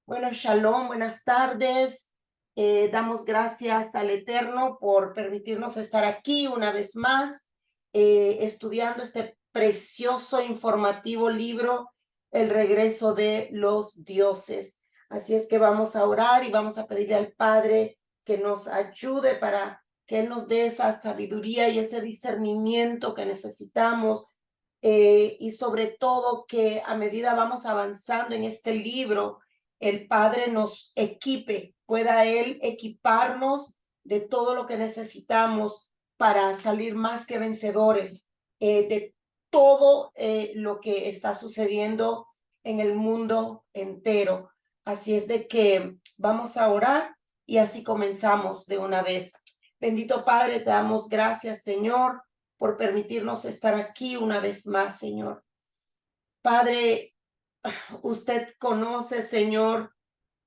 Bueno, shalom, buenas tardes. Damos gracias al Eterno por permitirnos estar aquí una vez más, estudiando este precioso informativo libro, El regreso de los dioses. Así es que vamos a orar y vamos a pedirle al Padre que nos ayude para que Él nos dé esa sabiduría y ese discernimiento que necesitamos. Y sobre todo que a medida vamos avanzando en este libro, el Padre nos equipe, pueda Él equiparnos de todo lo que necesitamos para salir más que vencedores de todo lo que está sucediendo en el mundo entero. Así es de que vamos a orar y así comenzamos de una vez. Bendito Padre, te damos gracias, Señor, por permitirnos estar aquí una vez más, Señor. Padre, usted conoce, Señor,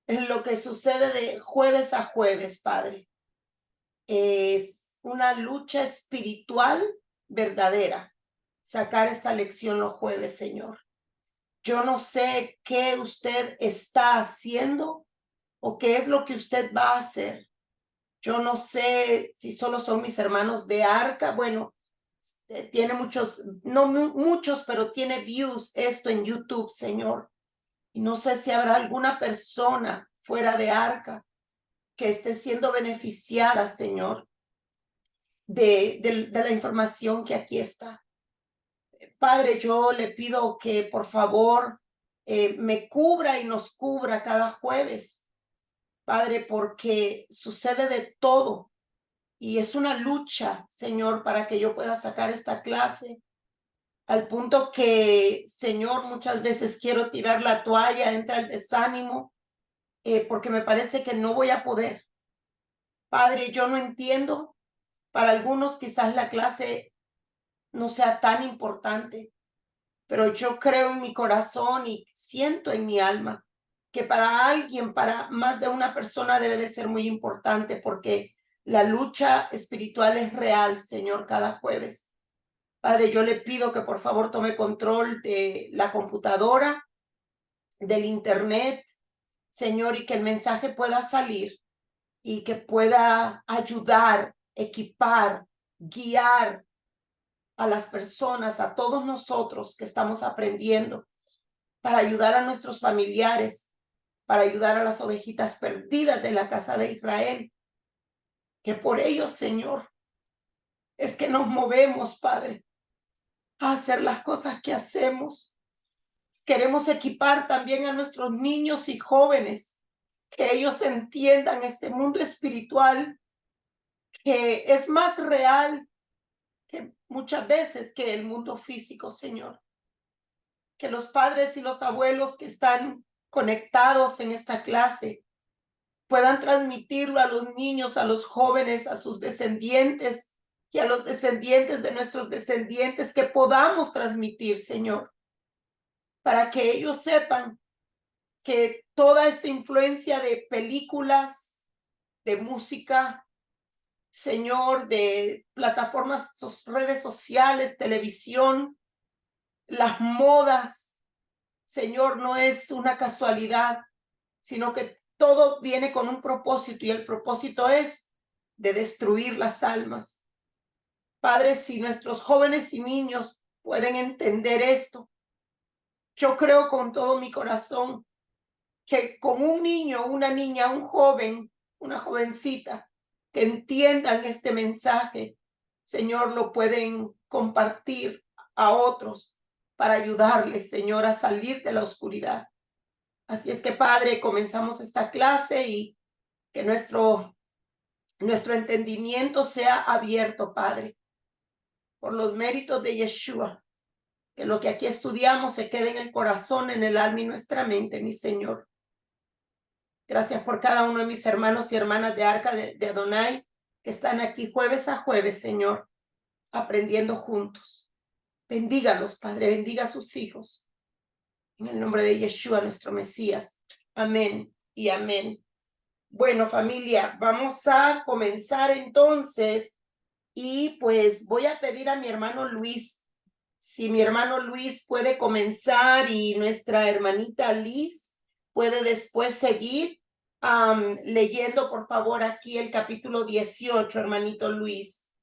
lo que sucede de jueves a jueves, Padre. Es una lucha espiritual verdadera, sacar esta lección los jueves, Señor. Yo no sé qué usted está haciendo o qué es lo que usted va a hacer. Yo no sé si solo son mis hermanos de Arca. Bueno, tiene muchos, no muchos, pero tiene views esto en YouTube, Señor. Y no sé si habrá alguna persona fuera de Arca que esté siendo beneficiada, Señor, de la información que aquí está. Padre, yo le pido que por favor me cubra y nos cubra cada jueves, Padre, porque sucede de todo y es una lucha, Señor, para que yo pueda sacar esta clase, al punto que, Señor, muchas veces quiero tirar la toalla, entra el desánimo, porque me parece que no voy a poder. Padre, yo no entiendo. Para algunos quizás la clase no sea tan importante, pero yo creo en mi corazón y siento en mi alma que para alguien, para más de una persona debe de ser muy importante, porque la lucha espiritual es real, Señor, cada jueves. Padre, yo le pido que por favor tome control de la computadora, del internet, Señor, y que el mensaje pueda salir y que pueda ayudar, equipar, guiar a las personas, a todos nosotros que estamos aprendiendo, para ayudar a nuestros familiares, para ayudar a las ovejitas perdidas de la casa de Israel, que por ellos, Señor, es que nos movemos, Padre, a hacer las cosas que hacemos. Queremos equipar también a nuestros niños y jóvenes, que ellos entiendan este mundo espiritual que es más real que muchas veces que el mundo físico, Señor. Que los padres y los abuelos que están conectados en esta clase puedan transmitirlo a los niños, a los jóvenes, a sus descendientes y a los descendientes de nuestros descendientes, que podamos transmitir, Señor, para que ellos sepan que toda esta influencia de películas, de música, Señor, de plataformas, redes sociales, televisión, las modas, Señor, no es una casualidad, sino que todo viene con un propósito y el propósito es de destruir las almas. Padre, si nuestros jóvenes y niños pueden entender esto, yo creo con todo mi corazón que con un niño, una niña, un joven, una jovencita, que entiendan este mensaje, Señor, lo pueden compartir a otros para ayudarles, Señor, a salir de la oscuridad. Así es que, Padre, comenzamos esta clase y que nuestro entendimiento sea abierto, Padre, por los méritos de Yeshua, que lo que aquí estudiamos se quede en el corazón, en el alma y nuestra mente, mi Señor. Gracias por cada uno de mis hermanos y hermanas de Arca de Adonai, que están aquí jueves a jueves, Señor, aprendiendo juntos. Bendígalos, Padre, bendiga a sus hijos. En el nombre de Yeshua, nuestro Mesías. Amén y amén. Bueno, familia, vamos a comenzar entonces y pues voy a pedir a mi hermano Luis, si mi hermano Luis puede comenzar y nuestra hermanita Liz puede después seguir leyendo, por favor, aquí el capítulo 18, hermanito Luis.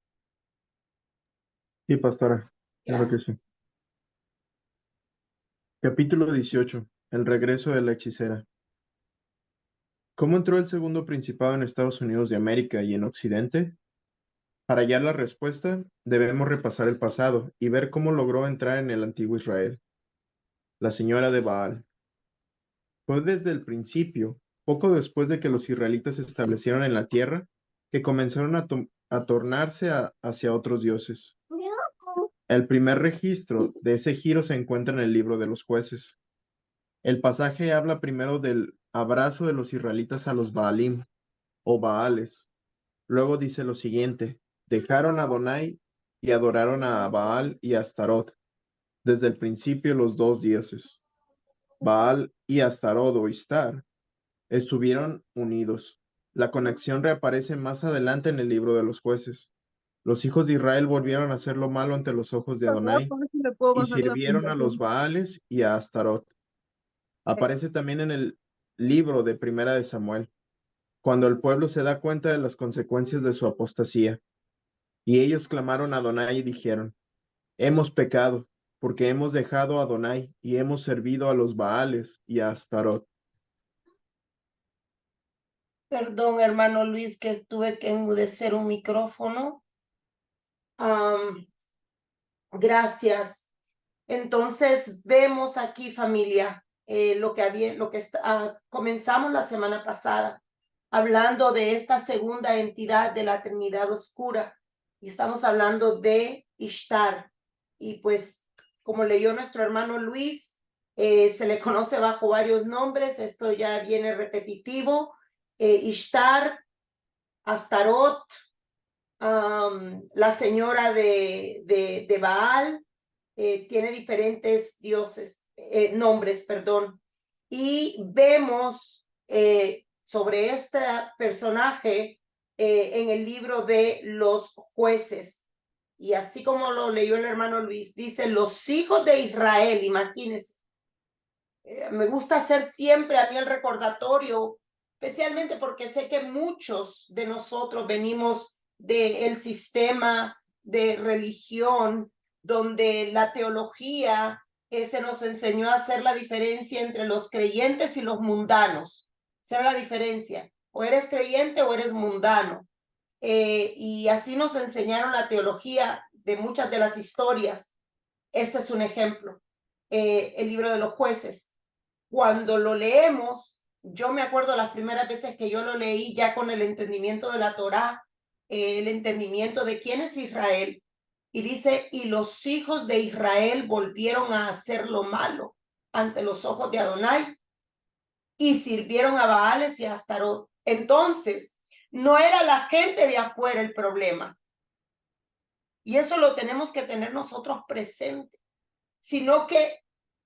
Sí, pastora, claro que Gracias. sí. Capítulo 18. El regreso de la hechicera. ¿Cómo entró el segundo principado en Estados Unidos de América y en Occidente? Para hallar la respuesta, debemos repasar el pasado y ver cómo logró entrar en el antiguo Israel. La señora de Baal. Fue desde el principio, poco después de que los israelitas se establecieron en la tierra, que comenzaron a tornarse hacia otros dioses. El primer registro de ese giro se encuentra en el libro de los jueces. El pasaje habla primero del abrazo de los israelitas a los Baalim o Baales. Luego dice lo siguiente: dejaron a Adonai y adoraron a Baal y a Astarot. Desde el principio los dos dioses, Baal y Astarot o Istar, estuvieron unidos. La conexión reaparece más adelante en el libro de los jueces. Los hijos de Israel volvieron a hacer lo malo ante los ojos de Adonai y sirvieron a los Baales y a Astarot. Aparece también en el libro de Primera de Samuel, cuando el pueblo se da cuenta de las consecuencias de su apostasía. Y ellos clamaron a Adonai y dijeron: hemos pecado, porque hemos dejado a Adonai y hemos servido a los Baales y a Astarot. Perdón, hermano Luis, que tuve que enmudecer un micrófono. Gracias. Entonces, vemos aquí, familia, comenzamos la semana pasada, hablando de esta segunda entidad de la Trinidad Oscura, y estamos hablando de Ishtar. Y pues, como leyó nuestro hermano Luis, se le conoce bajo varios nombres, esto ya viene repetitivo: Ishtar, Astarot, la señora de Baal. Tiene diferentes nombres, perdón. Y vemos sobre este personaje en el libro de los jueces. Y así como lo leyó el hermano Luis, dice: los hijos de Israel, imagínense. Me gusta hacer siempre a mí el recordatorio, especialmente porque sé que muchos de nosotros venimos del sistema de religión donde la teología se nos enseñó a hacer la diferencia entre los creyentes y los mundanos. Esa era la diferencia: o eres creyente o eres mundano. Y así nos enseñaron la teología de muchas de las historias. Este es un ejemplo. El libro de los jueces. Cuando lo leemos, yo me acuerdo las primeras veces que yo lo leí ya con el entendimiento de la Torá, el entendimiento de quién es Israel, y dice: y los hijos de Israel volvieron a hacer lo malo ante los ojos de Adonai y sirvieron a Baales y a Astarot. Entonces, no era la gente de afuera el problema, y eso lo tenemos que tener nosotros presente, sino que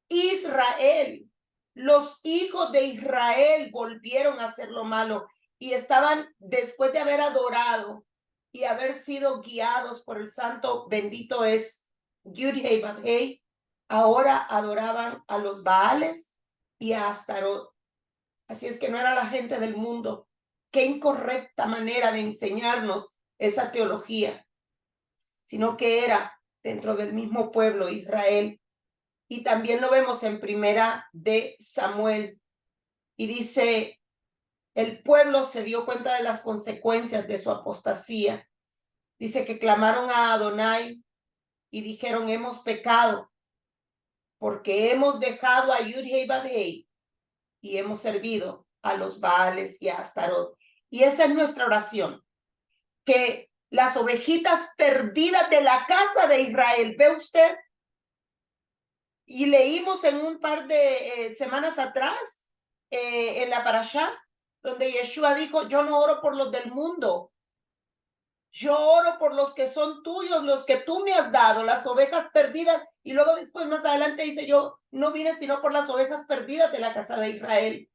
Israel, los hijos de Israel volvieron a hacer lo malo y estaban, después de haber adorado y haber sido guiados por el santo, bendito es Yud-Heh Vav-Heh, ahora adoraban a los Baales y a Astarot. Así es que no era la gente del mundo. Qué incorrecta manera de enseñarnos esa teología, sino que era dentro del mismo pueblo Israel. Y también lo vemos en Primera de Samuel. Y dice: el pueblo se dio cuenta de las consecuencias de su apostasía. Dice que clamaron a Adonai y dijeron: hemos pecado porque hemos dejado a Yud-Heh Vav-Heh y hemos servido a los Baales y a Astarot. Y esa es nuestra oración, que las ovejitas perdidas de la casa de Israel, ¿ve usted? Y leímos en un par de semanas atrás, en la parashá, donde Yeshua dijo: yo no oro por los del mundo, yo oro por los que son tuyos, los que tú me has dado, las ovejas perdidas. Y luego después más adelante dice: yo no vine sino por las ovejas perdidas de la casa de Israel.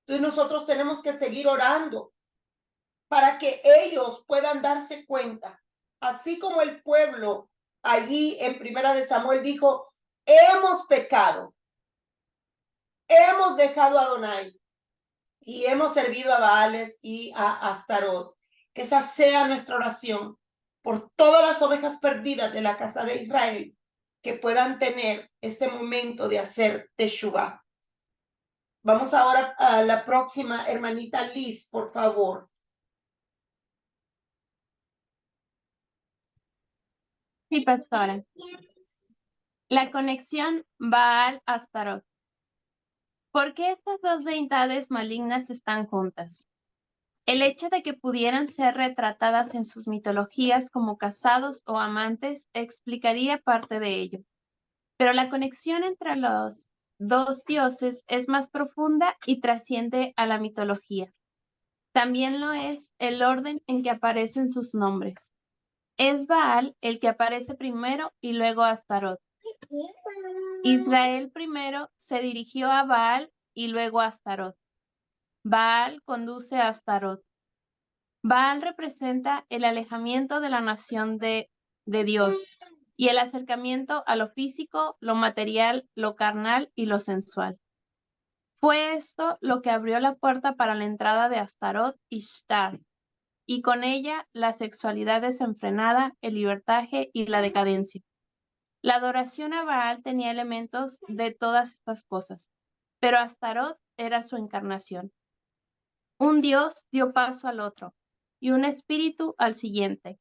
Entonces nosotros tenemos que seguir orando para que ellos puedan darse cuenta, así como el pueblo allí en Primera de Samuel dijo: hemos pecado, hemos dejado a Adonai y hemos servido a Baales y a Astarot. Que esa sea nuestra oración por todas las ovejas perdidas de la casa de Israel, que puedan tener este momento de hacer Teshuvah. Vamos ahora a la próxima, hermanita Liz, por favor. Sí, pastora. La conexión Baal-Astarot. ¿Por qué estas dos deidades malignas están juntas? El hecho de que pudieran ser retratadas en sus mitologías como casados o amantes explicaría parte de ello. Pero la conexión entre los dos dioses es más profunda y trasciende a la mitología. También lo es el orden en que aparecen sus nombres. Es Baal el que aparece primero y luego Astarot. Israel primero se dirigió a Baal y luego a Astarot. Baal conduce a Astarot. Baal representa el alejamiento de la nación de Dios y el acercamiento a lo físico, lo material, lo carnal y lo sensual. Fue esto lo que abrió la puerta para la entrada de Astarot y Ishtar, y con ella la sexualidad desenfrenada, el libertaje y la decadencia. La adoración a Baal tenía elementos de todas estas cosas, pero Astarot era su encarnación. Un dios dio paso al otro, y un espíritu al siguiente.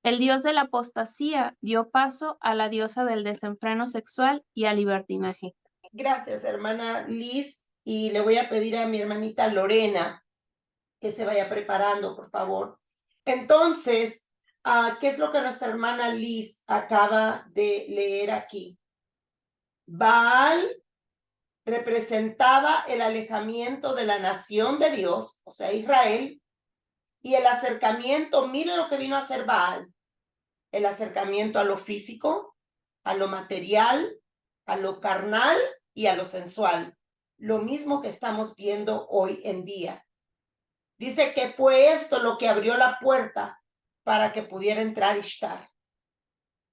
El dios de la apostasía dio paso a la diosa del desenfreno sexual y al libertinaje. Gracias, hermana Liz, y le voy a pedir a mi hermanita Lorena que se vaya preparando, por favor. Entonces, ¿qué es lo que nuestra hermana Liz acaba de leer aquí? Baal representaba el alejamiento de la nación de Dios, o sea, Israel, y el acercamiento, miren lo que vino a hacer Baal, el acercamiento a lo físico, a lo material, a lo carnal y a lo sensual. Lo mismo que estamos viendo hoy en día. Dice que fue esto lo que abrió la puerta para que pudiera entrar Ishtar.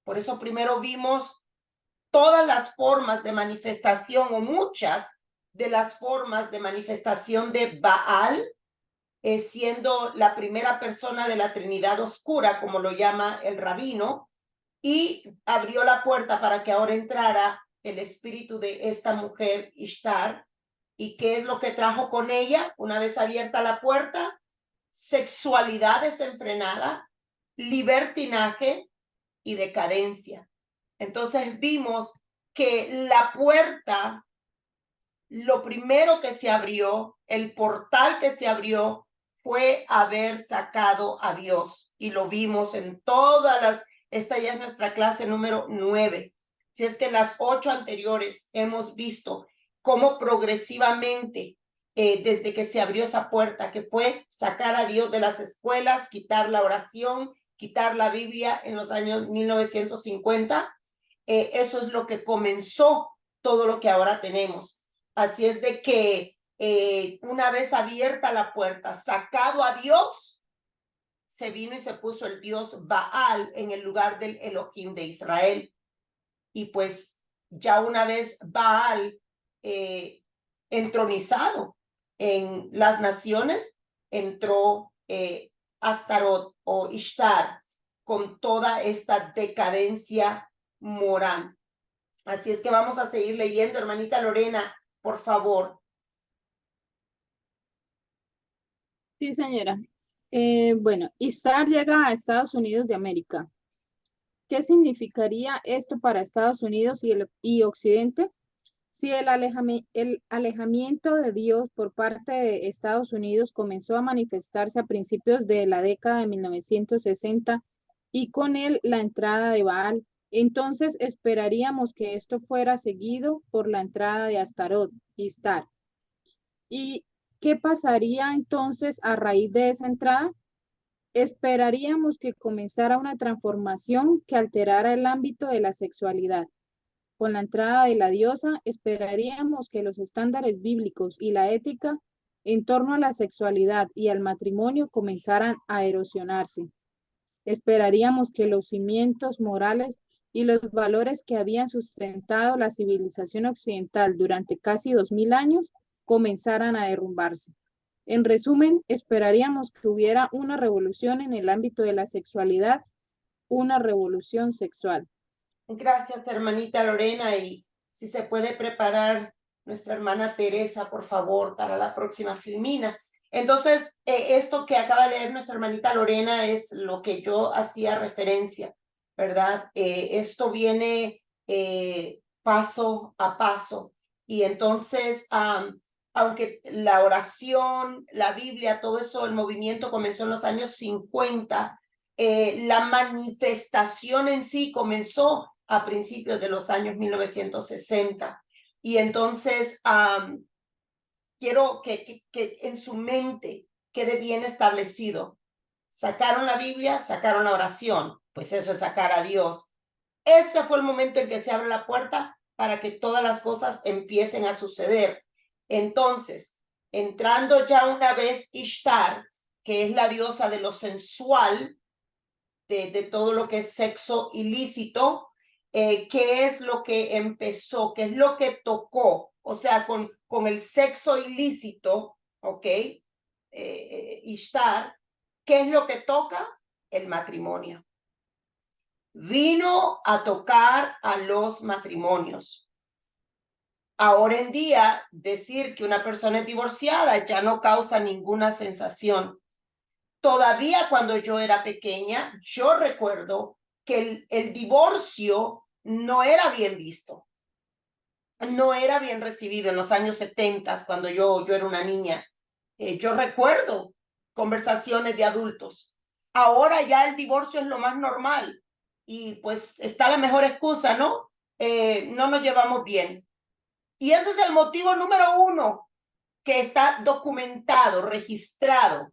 Por eso primero vimos todas las formas de manifestación o muchas de las formas de manifestación de Baal, siendo la primera persona de la Trinidad Oscura, como lo llama el rabino, y abrió la puerta para que ahora entrara el espíritu de esta mujer, Ishtar. ¿Y qué es lo que trajo con ella una vez abierta la puerta? Sexualidad desenfrenada, libertinaje y decadencia. Entonces vimos que la puerta, lo primero que se abrió, el portal que se abrió, fue haber sacado a Dios. Y lo vimos en todas las, esta ya es nuestra clase número 9. Si es que en las 8 anteriores hemos visto cómo progresivamente, desde que se abrió esa puerta, que fue sacar a Dios de las escuelas, quitar la oración, quitar la Biblia en los años 1950, eso es lo que comenzó todo lo que ahora tenemos. Así es de que una vez abierta la puerta, sacado a Dios, se vino y se puso el dios Baal en el lugar del Elohim de Israel. Y pues ya una vez Baal entronizado en las naciones, entró Astarot o Ishtar con toda esta decadencia moral. Así es que vamos a seguir leyendo, hermanita Lorena, por favor. Sí, señora. Bueno, Ishtar llega a Estados Unidos de América. ¿Qué significaría esto para Estados Unidos y Occidente? Si el alejamiento de Dios por parte de Estados Unidos comenzó a manifestarse a principios de la década de 1960 y con él la entrada de Baal, entonces esperaríamos que esto fuera seguido por la entrada de Astarot, Ishtar. ¿Y qué pasaría entonces a raíz de esa entrada? Esperaríamos que comenzara una transformación que alterara el ámbito de la sexualidad. Con la entrada de la diosa, esperaríamos que los estándares bíblicos y la ética en torno a la sexualidad y al matrimonio comenzaran a erosionarse. Esperaríamos que los cimientos morales y los valores que habían sustentado la civilización occidental durante casi 2000 años comenzaran a derrumbarse. En resumen, esperaríamos que hubiera una revolución en el ámbito de la sexualidad, una revolución sexual. Gracias, hermanita Lorena, y si se puede preparar nuestra hermana Teresa, por favor, para la próxima filmina. Entonces, esto que acaba de leer nuestra hermanita Lorena es lo que yo hacía referencia, ¿verdad? Esto viene paso a paso. Y entonces, aunque la oración, la Biblia, todo eso, el movimiento comenzó en los años 50, la manifestación en sí comenzó a principios de los años 1960. Y entonces quiero que en su mente quede bien establecido. Sacaron la Biblia, sacaron la oración, pues eso es sacar a Dios. Ese fue el momento en que se abre la puerta para que todas las cosas empiecen a suceder. Entonces, entrando ya una vez Ishtar, que es la diosa de lo sensual, de todo lo que es sexo ilícito, qué es lo que empezó, qué es lo que tocó, o sea, con el sexo ilícito, ¿ok? Ishtar, ¿qué es lo que toca? El matrimonio. Vino a tocar a los matrimonios. Ahora en día, decir que una persona es divorciada ya no causa ninguna sensación. Todavía cuando yo era pequeña, yo recuerdo que el divorcio no era bien visto, no era bien recibido en los años 70, cuando yo era una niña. Yo recuerdo conversaciones de adultos. Ahora ya el divorcio es lo más normal y pues está la mejor excusa, ¿no? No nos llevamos bien. Y ese es el motivo número uno que está documentado, registrado,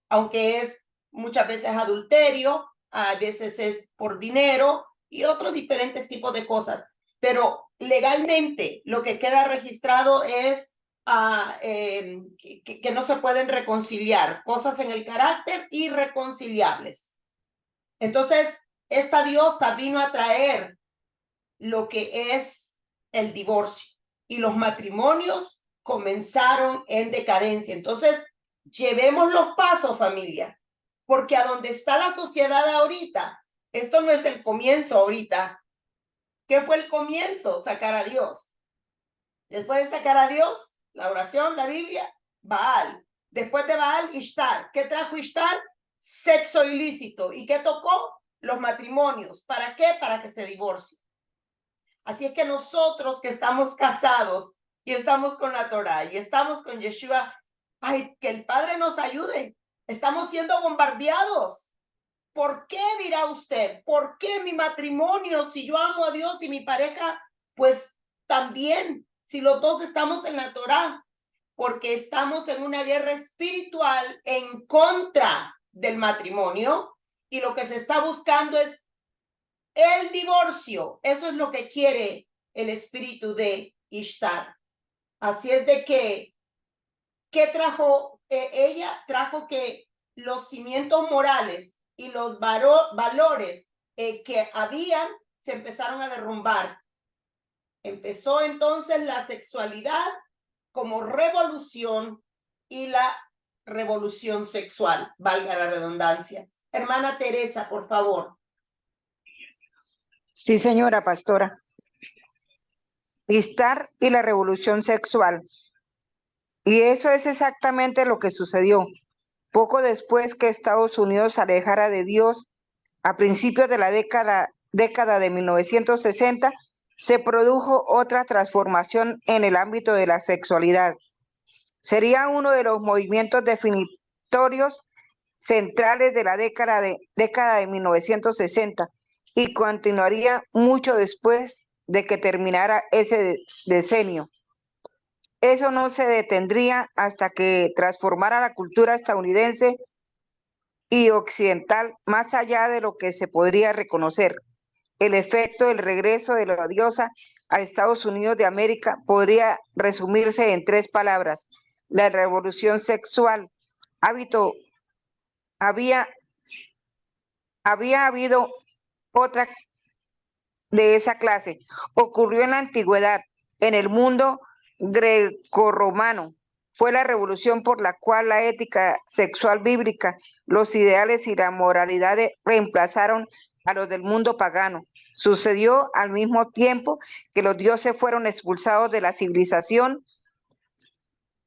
aunque es muchas veces adulterio, a veces es por dinero y otros diferentes tipos de cosas. Pero legalmente lo que queda registrado es que no se pueden reconciliar, cosas en el carácter irreconciliables. Entonces, esta diosa vino a traer lo que es el divorcio y los matrimonios comenzaron en decadencia. Entonces, llevemos los pasos, familia, porque a donde está la sociedad ahorita, esto no es el comienzo ahorita. ¿Qué fue el comienzo? Sacar a Dios. Después de sacar a Dios, la oración, la Biblia, Baal. Después de Baal, Ishtar. ¿Qué trajo Ishtar? Sexo ilícito. ¿Y qué tocó? Los matrimonios. ¿Para qué? Para que se divorcie. Así es que nosotros que estamos casados y estamos con la Torá y estamos con Yeshua, ay, que el Padre nos ayude. Estamos siendo bombardeados. ¿Por qué, dirá usted? ¿Por qué mi matrimonio, si yo amo a Dios y mi pareja, pues también, si los dos estamos en la Torá? Porque estamos en una guerra espiritual en contra del matrimonio y lo que se está buscando es el divorcio. Eso es lo que quiere el espíritu de Ishtar. Así es de que, ¿qué trajo ella? Trajo que los cimientos morales y los valores que habían se empezaron a derrumbar. Empezó entonces la sexualidad como revolución y la revolución sexual, valga la redundancia. Hermana Teresa, por favor. Sí, señora pastora. Ishtar y la revolución sexual. Y eso es exactamente lo que sucedió. Poco después que Estados Unidos se alejara de Dios, a principios de la década de 1960, se produjo otra transformación en el ámbito de la sexualidad. Sería uno de los movimientos definitorios centrales de la década de 1960 y continuaría mucho después de que terminara ese decenio. Eso no se detendría hasta que transformara la cultura estadounidense y occidental más allá de lo que se podría reconocer. El efecto del regreso de la diosa a Estados Unidos de América podría resumirse en 3 palabras: la revolución sexual. Había habido otra de esa clase ocurrió en la antigüedad, en el mundo grecorromano. Fue la revolución por la cual la ética sexual bíblica, los ideales y la moralidad reemplazaron a los del mundo pagano. Sucedió al mismo tiempo que los dioses fueron expulsados de la civilización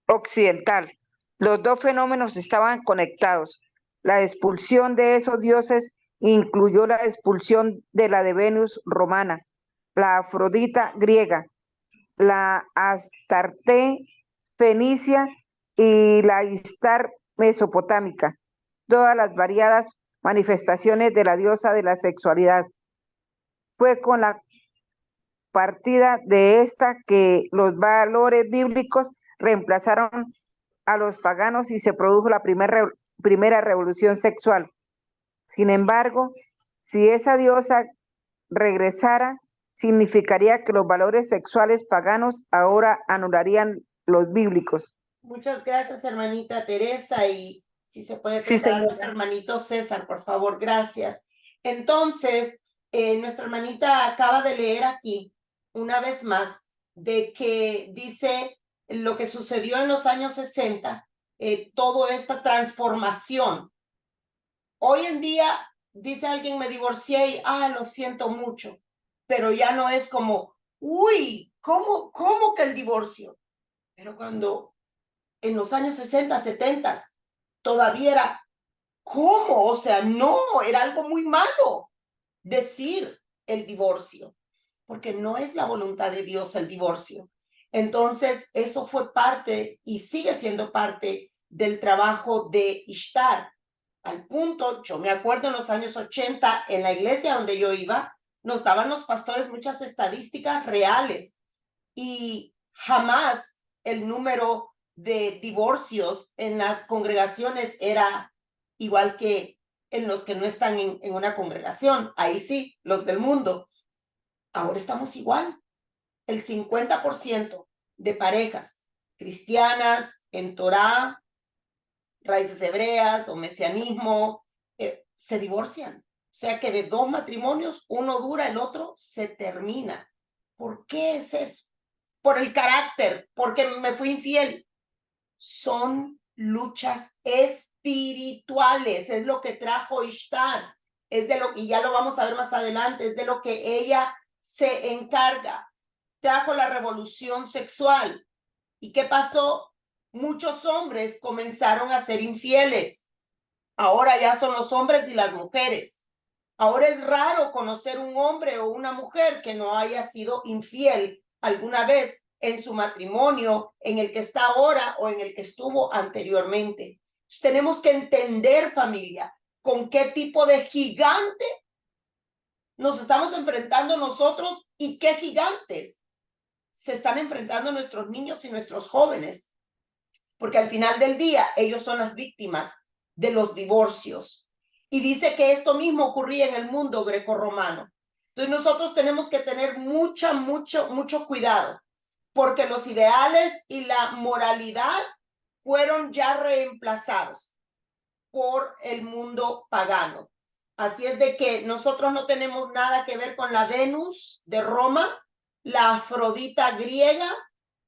occidental. Los dos fenómenos estaban conectados. La expulsión de esos dioses incluyó la expulsión de la de Venus romana, la Afrodita griega, la Astarte fenicia y la Istar mesopotámica, todas las variadas manifestaciones de la diosa de la sexualidad. Fue con la partida de esta que los valores bíblicos reemplazaron a los paganos y se produjo la primera revolución sexual. Sin embargo, si esa diosa regresara, significaría que los valores sexuales paganos ahora anularían los bíblicos. Muchas gracias, hermanita Teresa, y si se puede Sí, preparar señora. nuestro hermanito César, por favor, gracias. Entonces, nuestra hermanita acaba de leer aquí, una vez más, de que dice lo que sucedió en los años 60, toda esta transformación. Hoy en día, dice alguien, me divorcié y, lo siento mucho, pero ya no es como, uy, ¿cómo que el divorcio? Pero cuando en los años 60, 70, todavía era, ¿cómo? O sea, no, era algo muy malo decir el divorcio, porque no es la voluntad de Dios el divorcio. Entonces, eso fue parte y sigue siendo parte del trabajo de Ishtar. Al punto, yo me acuerdo en los años 80, en la iglesia donde yo iba, nos daban los pastores muchas estadísticas reales y jamás el número de divorcios en las congregaciones era igual que en los que no están en una congregación. Ahí sí, los del mundo. Ahora estamos igual. El 50% de parejas cristianas en Torá, raíces hebreas o mesianismo, se divorcian. O sea que de 2 matrimonios, uno dura, el otro se termina. ¿Por qué es eso? Por el carácter, porque me fui infiel. Son luchas espirituales, es lo que trajo Ishtar, es de lo que ya lo vamos a ver más adelante, es de lo que ella se encarga. Trajo la revolución sexual. ¿Y qué pasó? Muchos hombres comenzaron a ser infieles. Ahora ya son los hombres y las mujeres. Ahora es raro conocer un hombre o una mujer que no haya sido infiel alguna vez en su matrimonio, en el que está ahora o en el que estuvo anteriormente. Entonces, tenemos que entender, familia, con qué tipo de gigante nos estamos enfrentando nosotros y qué gigantes se están enfrentando nuestros niños y nuestros jóvenes, porque al final del día ellos son las víctimas de los divorcios. Y dice que esto mismo ocurría en el mundo grecorromano. Entonces nosotros tenemos que tener mucho cuidado, porque los ideales y la moralidad fueron ya reemplazados por el mundo pagano. Así es de que nosotros no tenemos nada que ver con la Venus de Roma, la Afrodita griega,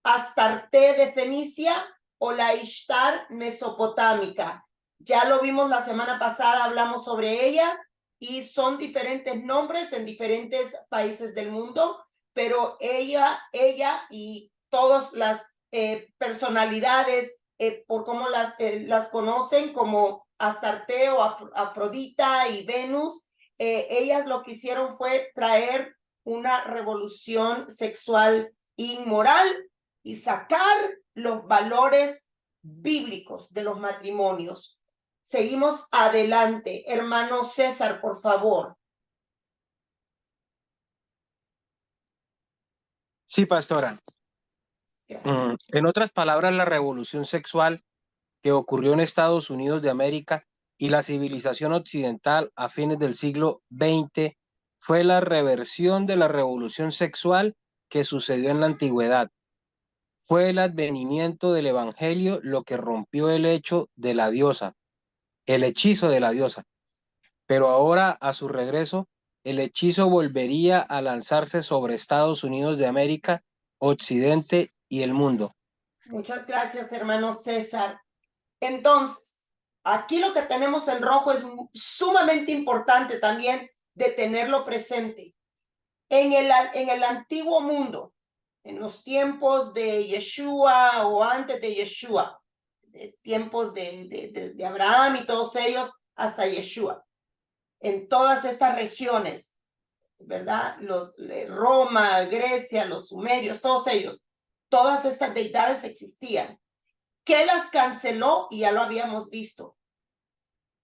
Astarte de Fenicia o la Ishtar mesopotámica. Ya lo vimos la semana pasada, hablamos sobre ellas y son diferentes nombres en diferentes países del mundo, pero ella y todas las personalidades, por cómo las conocen como Astarte o Afrodita y Venus, ellas lo que hicieron fue traer una revolución sexual inmoral y sacar los valores bíblicos de los matrimonios. Seguimos adelante. Hermano César, por favor. Sí, pastora. En otras palabras, la revolución sexual que ocurrió en Estados Unidos de América y la civilización occidental a fines del siglo XX fue la reversión de la revolución sexual que sucedió en la antigüedad. Fue el advenimiento del evangelio lo que rompió el hecho de la diosa, el hechizo de la diosa. Pero ahora, a su regreso, el hechizo volvería a lanzarse sobre Estados Unidos de América, Occidente y el mundo. Muchas gracias, hermano César. Entonces, aquí lo que tenemos en rojo es sumamente importante también de tenerlo presente. En el antiguo mundo, en los tiempos de Yeshua o antes de Yeshua, tiempos de Abraham y todos ellos hasta Yeshua, en todas estas regiones, ¿verdad? Roma, Grecia, los sumerios, todos ellos, todas estas deidades existían. ¿Qué las canceló? Y ya lo habíamos visto.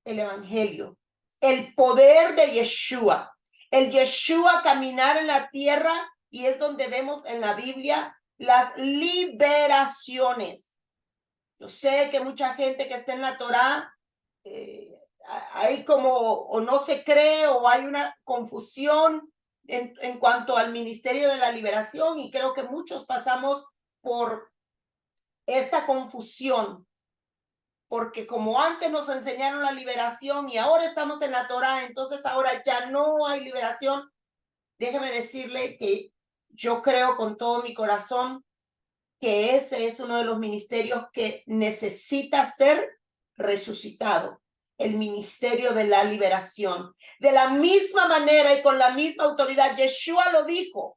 El evangelio, el poder de Yeshua, el Yeshua caminar en la tierra, y es donde vemos en la Biblia las liberaciones. Yo sé que mucha gente que está en la Torá, hay como, o no se cree, o hay una confusión en cuanto al ministerio de la liberación, y creo que muchos pasamos por esta confusión, porque como antes nos enseñaron la liberación y ahora estamos en la Torá, entonces ahora ya no hay liberación. Déjeme decirle que yo creo con todo mi corazón que ese es uno de los ministerios que necesita ser resucitado, el ministerio de la liberación. De la misma manera y con la misma autoridad, Yeshua lo dijo,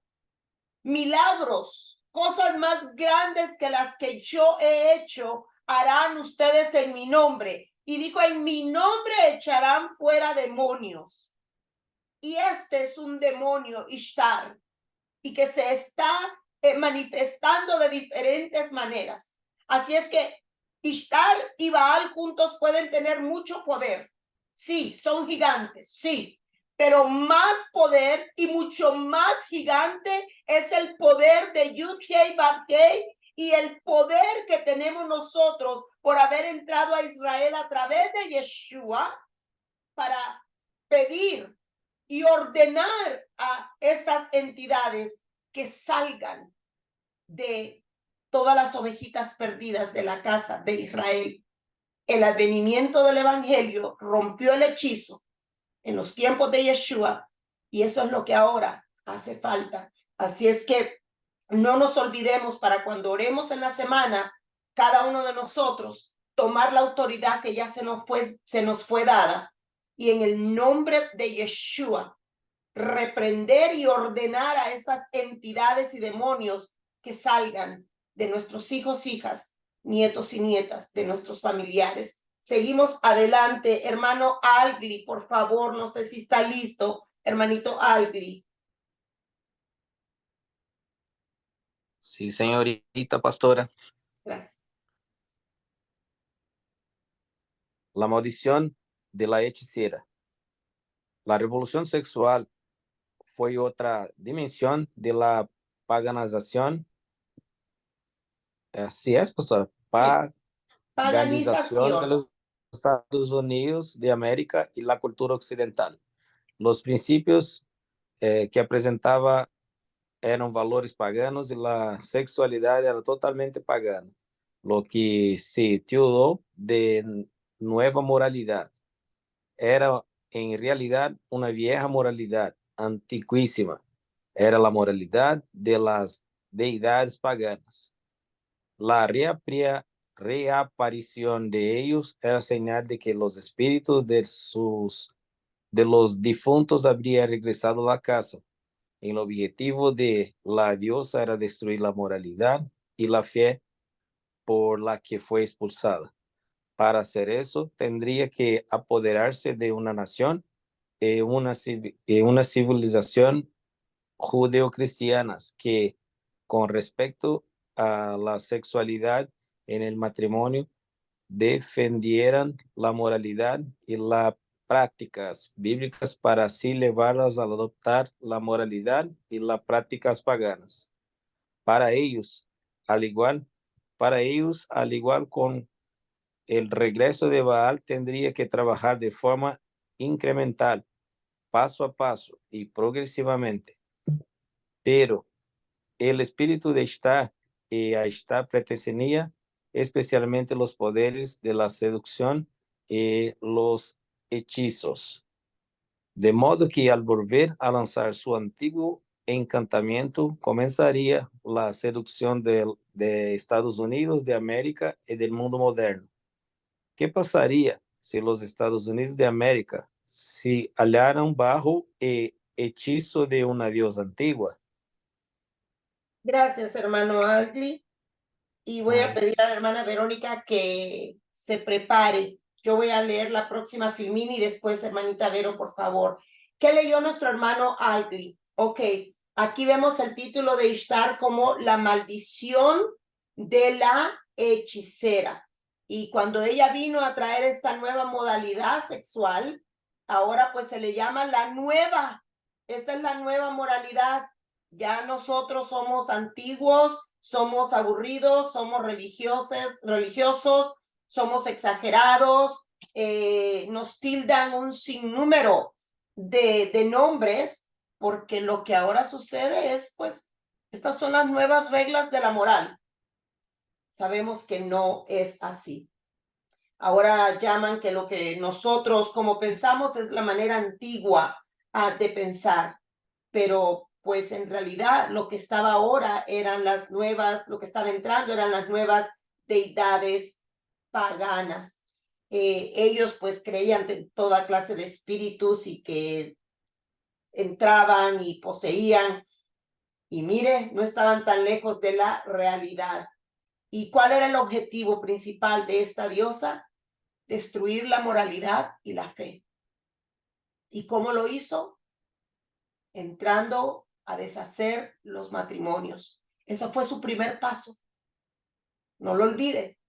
milagros, cosas más grandes que las que yo he hecho, harán ustedes en mi nombre. Y dijo, en mi nombre echarán fuera demonios. Y este es un demonio, Ishtar, y que se está manifestando de diferentes maneras. Así es que Ishtar y Baal juntos pueden tener mucho poder. Sí, son gigantes, sí, pero más poder y mucho más gigante es el poder de Yud-Hei, Vav-Hei, y el poder que tenemos nosotros por haber entrado a Israel a través de Yeshua para pedir y ordenar a estas entidades que salgan de todas las ovejitas perdidas de la casa de Israel. El advenimiento del evangelio rompió el hechizo en los tiempos de Yeshua, y eso es lo que ahora hace falta. Así es que no nos olvidemos, para cuando oremos en la semana, cada uno de nosotros tomar la autoridad que ya se nos fue dada, y en el nombre de Yeshua reprender y ordenar a esas entidades y demonios que salgan de nuestros hijos, hijas, nietos y nietas, de nuestros familiares. Seguimos adelante. Hermano Algri, por favor, no sé si está listo, hermanito Algri. Sí, señorita pastora. Gracias. La maldición de la hechicera. La revolución sexual fue otra dimensión de la paganización. Así es, pastora. Paganización de los Estados Unidos de América y la cultura occidental. Los principios que presentaba eran valores paganos y la sexualidad era totalmente pagana, lo que se tildó de nueva moralidad. Era en realidad una vieja moralidad, antiquísima. Era la moralidad de las deidades paganas. La reaparición de ellos era señal de que los espíritus de los difuntos habrían regresado a la casa. El objetivo de la diosa era destruir la moralidad y la fe por la que fue expulsada. Para hacer eso, tendría que apoderarse de una nación y una civilización judeocristiana que, con respecto a la sexualidad en el matrimonio, defendieran la moralidad y las prácticas bíblicas para así llevarlas a adoptar la moralidad y las prácticas paganas. Para ellos, al igual con el regreso de Baal, tendría que trabajar de forma incremental, paso a paso y progresivamente. Pero el espíritu de Ishtar y a Ishtar pertenecía especialmente los poderes de la seducción y los hechizos. De modo que al volver a lanzar su antiguo encantamiento, comenzaría la seducción de Estados Unidos de América y del mundo moderno. ¿Qué pasaría si los Estados Unidos de América se hallaran bajo el hechizo de una diosa antigua? Gracias, hermano Agli. Y voy a pedir a la hermana Verónica que se prepare. Yo voy a leer la próxima Filmina y después, hermanita Vero, por favor. ¿Qué leyó nuestro hermano Agli? Ok, aquí vemos el título de Ishtar como la maldición de la hechicera. Y cuando ella vino a traer esta nueva modalidad sexual, ahora pues se le llama la nueva. Esta es la nueva moralidad. Ya nosotros somos antiguos, somos aburridos, somos religiosos, somos exagerados, nos tildan un sinnúmero de nombres, porque lo que ahora sucede es, pues, estas son las nuevas reglas de la moral. Sabemos que no es así. Ahora llaman que lo que nosotros como pensamos es la manera antigua de pensar, pero pues en realidad lo que estaba ahora eran las nuevas, lo que estaba entrando eran las nuevas deidades paganas. Ellos pues creían en toda clase de espíritus y que entraban y poseían, y mire, no estaban tan lejos de la realidad. ¿Y cuál era el objetivo principal de esta diosa? Destruir la moralidad y la fe. ¿Y cómo lo hizo? Entrando a deshacer los matrimonios. Eso fue su primer paso. No lo olvide.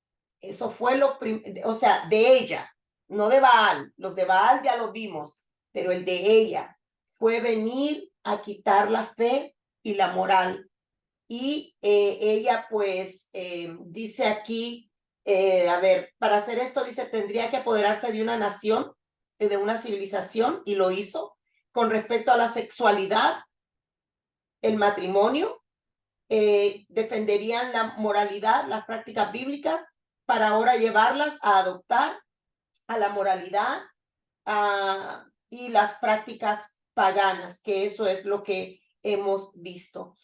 Eso fue o sea, de ella, no de Baal. Los de Baal ya lo vimos, pero el de ella fue venir a quitar la fe y la moral. Y ella pues dice aquí, a ver, para hacer esto dice, tendría que apoderarse de una nación, de una civilización, y lo hizo con respecto a la sexualidad, el matrimonio, defenderían la moralidad, las prácticas bíblicas, para ahora llevarlas a adoptar a la moralidad y las prácticas paganas, que eso es lo que hemos visto.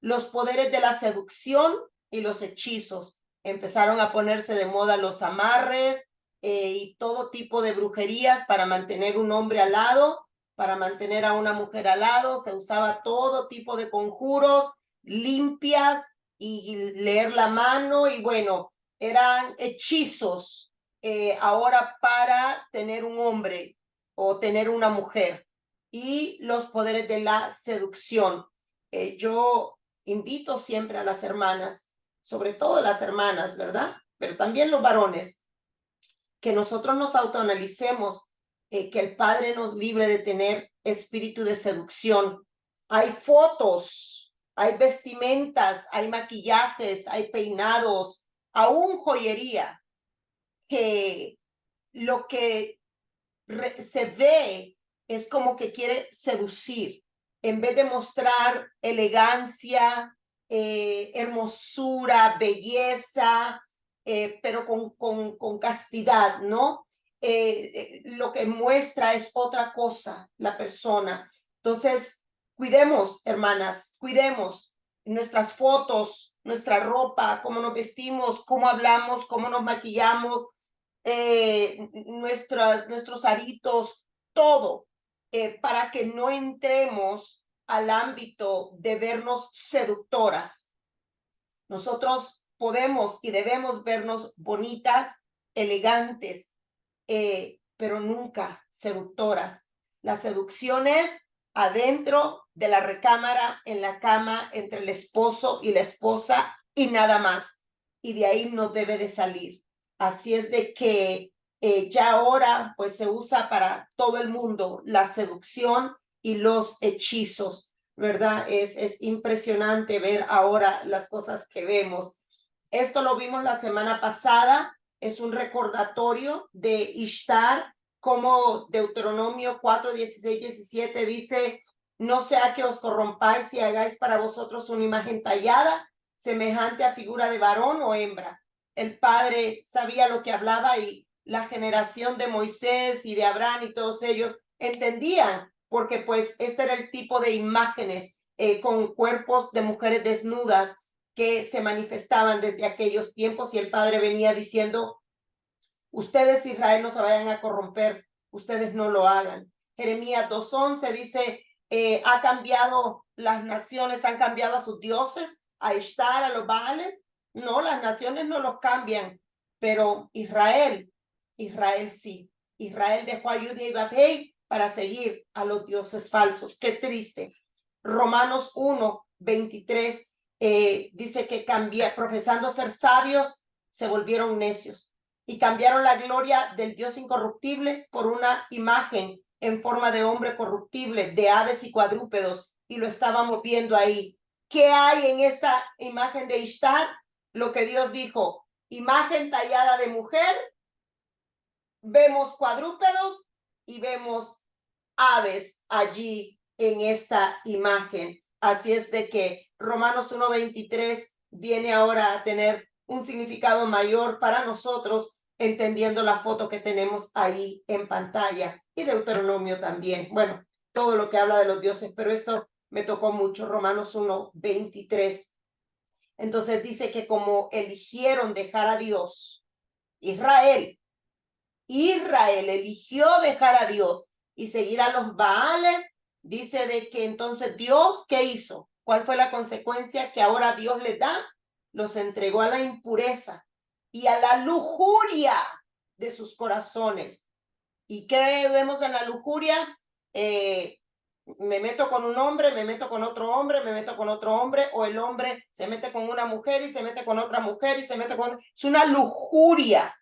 Los poderes de la seducción y los hechizos. Empezaron a ponerse de moda los amarres y todo tipo de brujerías para mantener un hombre al lado, para mantener a una mujer al lado. Se usaba todo tipo de conjuros, limpias y leer la mano, y bueno, eran hechizos ahora para tener un hombre o tener una mujer. Y los poderes de la seducción. Yo invito siempre a las hermanas, sobre todo las hermanas, ¿verdad? Pero también los varones, que nosotros nos autoanalicemos, que el Padre nos libre de tener espíritu de seducción. Hay fotos, hay vestimentas, hay maquillajes, hay peinados, aún joyería, que lo que se ve es como que quiere seducir, en vez de mostrar elegancia, hermosura, belleza, pero con castidad, ¿no? Lo que muestra es otra cosa la persona. Entonces, cuidemos, hermanas, cuidemos nuestras fotos, nuestra ropa, cómo nos vestimos, cómo hablamos, cómo nos maquillamos, nuestros aritos, todo, para que no entremos al ámbito de vernos seductoras. Nosotros podemos y debemos vernos bonitas, elegantes, pero nunca seductoras. La seducción es adentro de la recámara, en la cama, entre el esposo y la esposa, y nada más. Y de ahí no debe de salir. Así es de que ya ahora pues se usa para todo el mundo la seducción y los hechizos, ¿verdad? Es impresionante ver ahora las cosas que vemos. Esto lo vimos la semana pasada, es un recordatorio de Ishtar, como Deuteronomio 4, 16, 17 dice, no sea que os corrompáis y hagáis para vosotros una imagen tallada, semejante a figura de varón o hembra. El padre sabía lo que hablaba, y la generación de Moisés y de Abraham y todos ellos entendían, porque pues este era el tipo de imágenes con cuerpos de mujeres desnudas que se manifestaban desde aquellos tiempos, y el Padre venía diciendo, ustedes Israel no se vayan a corromper, ustedes no lo hagan. Jeremías 2:11 dice, ha cambiado las naciones, han cambiado a sus dioses, a Ishtar, a los Baales. No, las naciones no los cambian, pero Israel sí. Israel dejó a Judá y Babel para seguir a los dioses falsos. Qué triste. Romanos 1:23 dice que profesando ser sabios, se volvieron necios y cambiaron la gloria del Dios incorruptible por una imagen en forma de hombre corruptible, de aves y cuadrúpedos, y lo estábamos viendo ahí. ¿Qué hay en esa imagen de Ishtar? Lo que Dios dijo, imagen tallada de mujer, vemos cuadrúpedos y vemos aves allí en esta imagen. Así es de que Romanos 1:23 viene ahora a tener un significado mayor para nosotros, entendiendo la foto que tenemos ahí en pantalla, y Deuteronomio también. Bueno, todo lo que habla de los dioses, pero esto me tocó mucho, Romanos 1:23. Entonces dice que como eligieron dejar a Dios, Israel eligió dejar a Dios y seguir a los Baales, dice de que entonces Dios, ¿qué hizo? ¿Cuál fue la consecuencia que ahora Dios les da? Los entregó a la impureza y a la lujuria de sus corazones. ¿Y qué vemos en la lujuria? Me meto con un hombre, me meto con otro hombre, me meto con otro hombre, o el hombre se mete con una mujer y se mete con otra mujer y se mete con... Es una lujuria.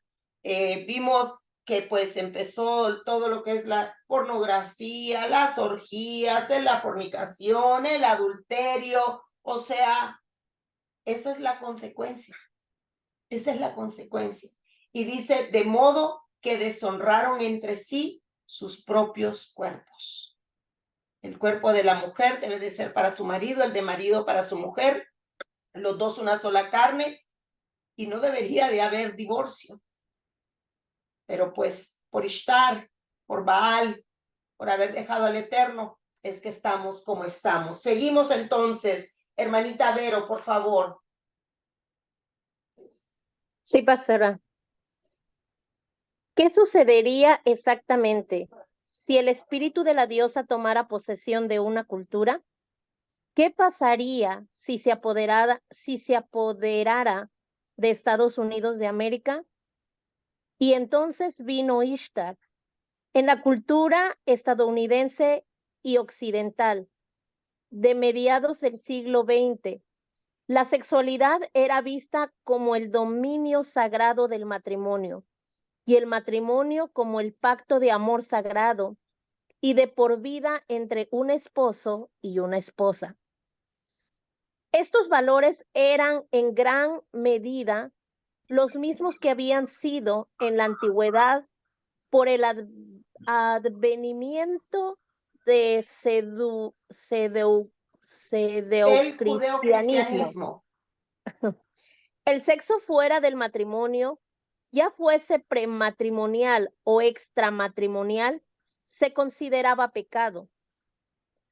Vimos que pues empezó todo lo que es la pornografía, las orgías, la fornicación, el adulterio, o sea, esa es la consecuencia. Esa es la consecuencia. Y dice, de modo que deshonraron entre sí sus propios cuerpos. El cuerpo de la mujer debe de ser para su marido, el de marido para su mujer, los dos una sola carne, y no debería de haber divorcio. Pero pues por Ishtar, por Baal, por haber dejado al Eterno, es que estamos como estamos. Seguimos entonces, hermanita Vero, por favor. Sí, pastora. ¿Qué sucedería exactamente si el espíritu de la diosa tomara posesión de una cultura? ¿Qué pasaría si se apoderara de Estados Unidos de América? Y entonces vino Ishtar. En la cultura estadounidense y occidental de mediados del siglo XX, la sexualidad era vista como el dominio sagrado del matrimonio y el matrimonio como el pacto de amor sagrado y de por vida entre un esposo y una esposa. Estos valores eran en gran medida los mismos que habían sido en la antigüedad por el advenimiento de judeocristianismo. El sexo fuera del matrimonio, ya fuese prematrimonial o extramatrimonial, se consideraba pecado.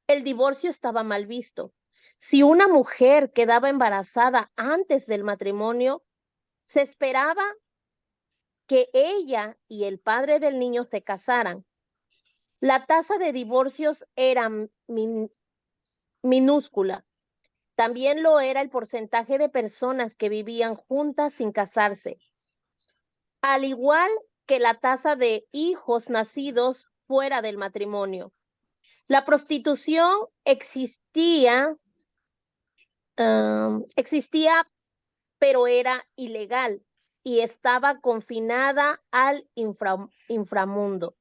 El divorcio estaba mal visto. Si una mujer quedaba embarazada antes del matrimonio, se esperaba que ella y el padre del niño se casaran. La tasa de divorcios era minúscula. También lo era el porcentaje de personas que vivían juntas sin casarse, al igual que la tasa de hijos nacidos fuera del matrimonio. La prostitución existía, pero era ilegal y estaba confinada al inframundo.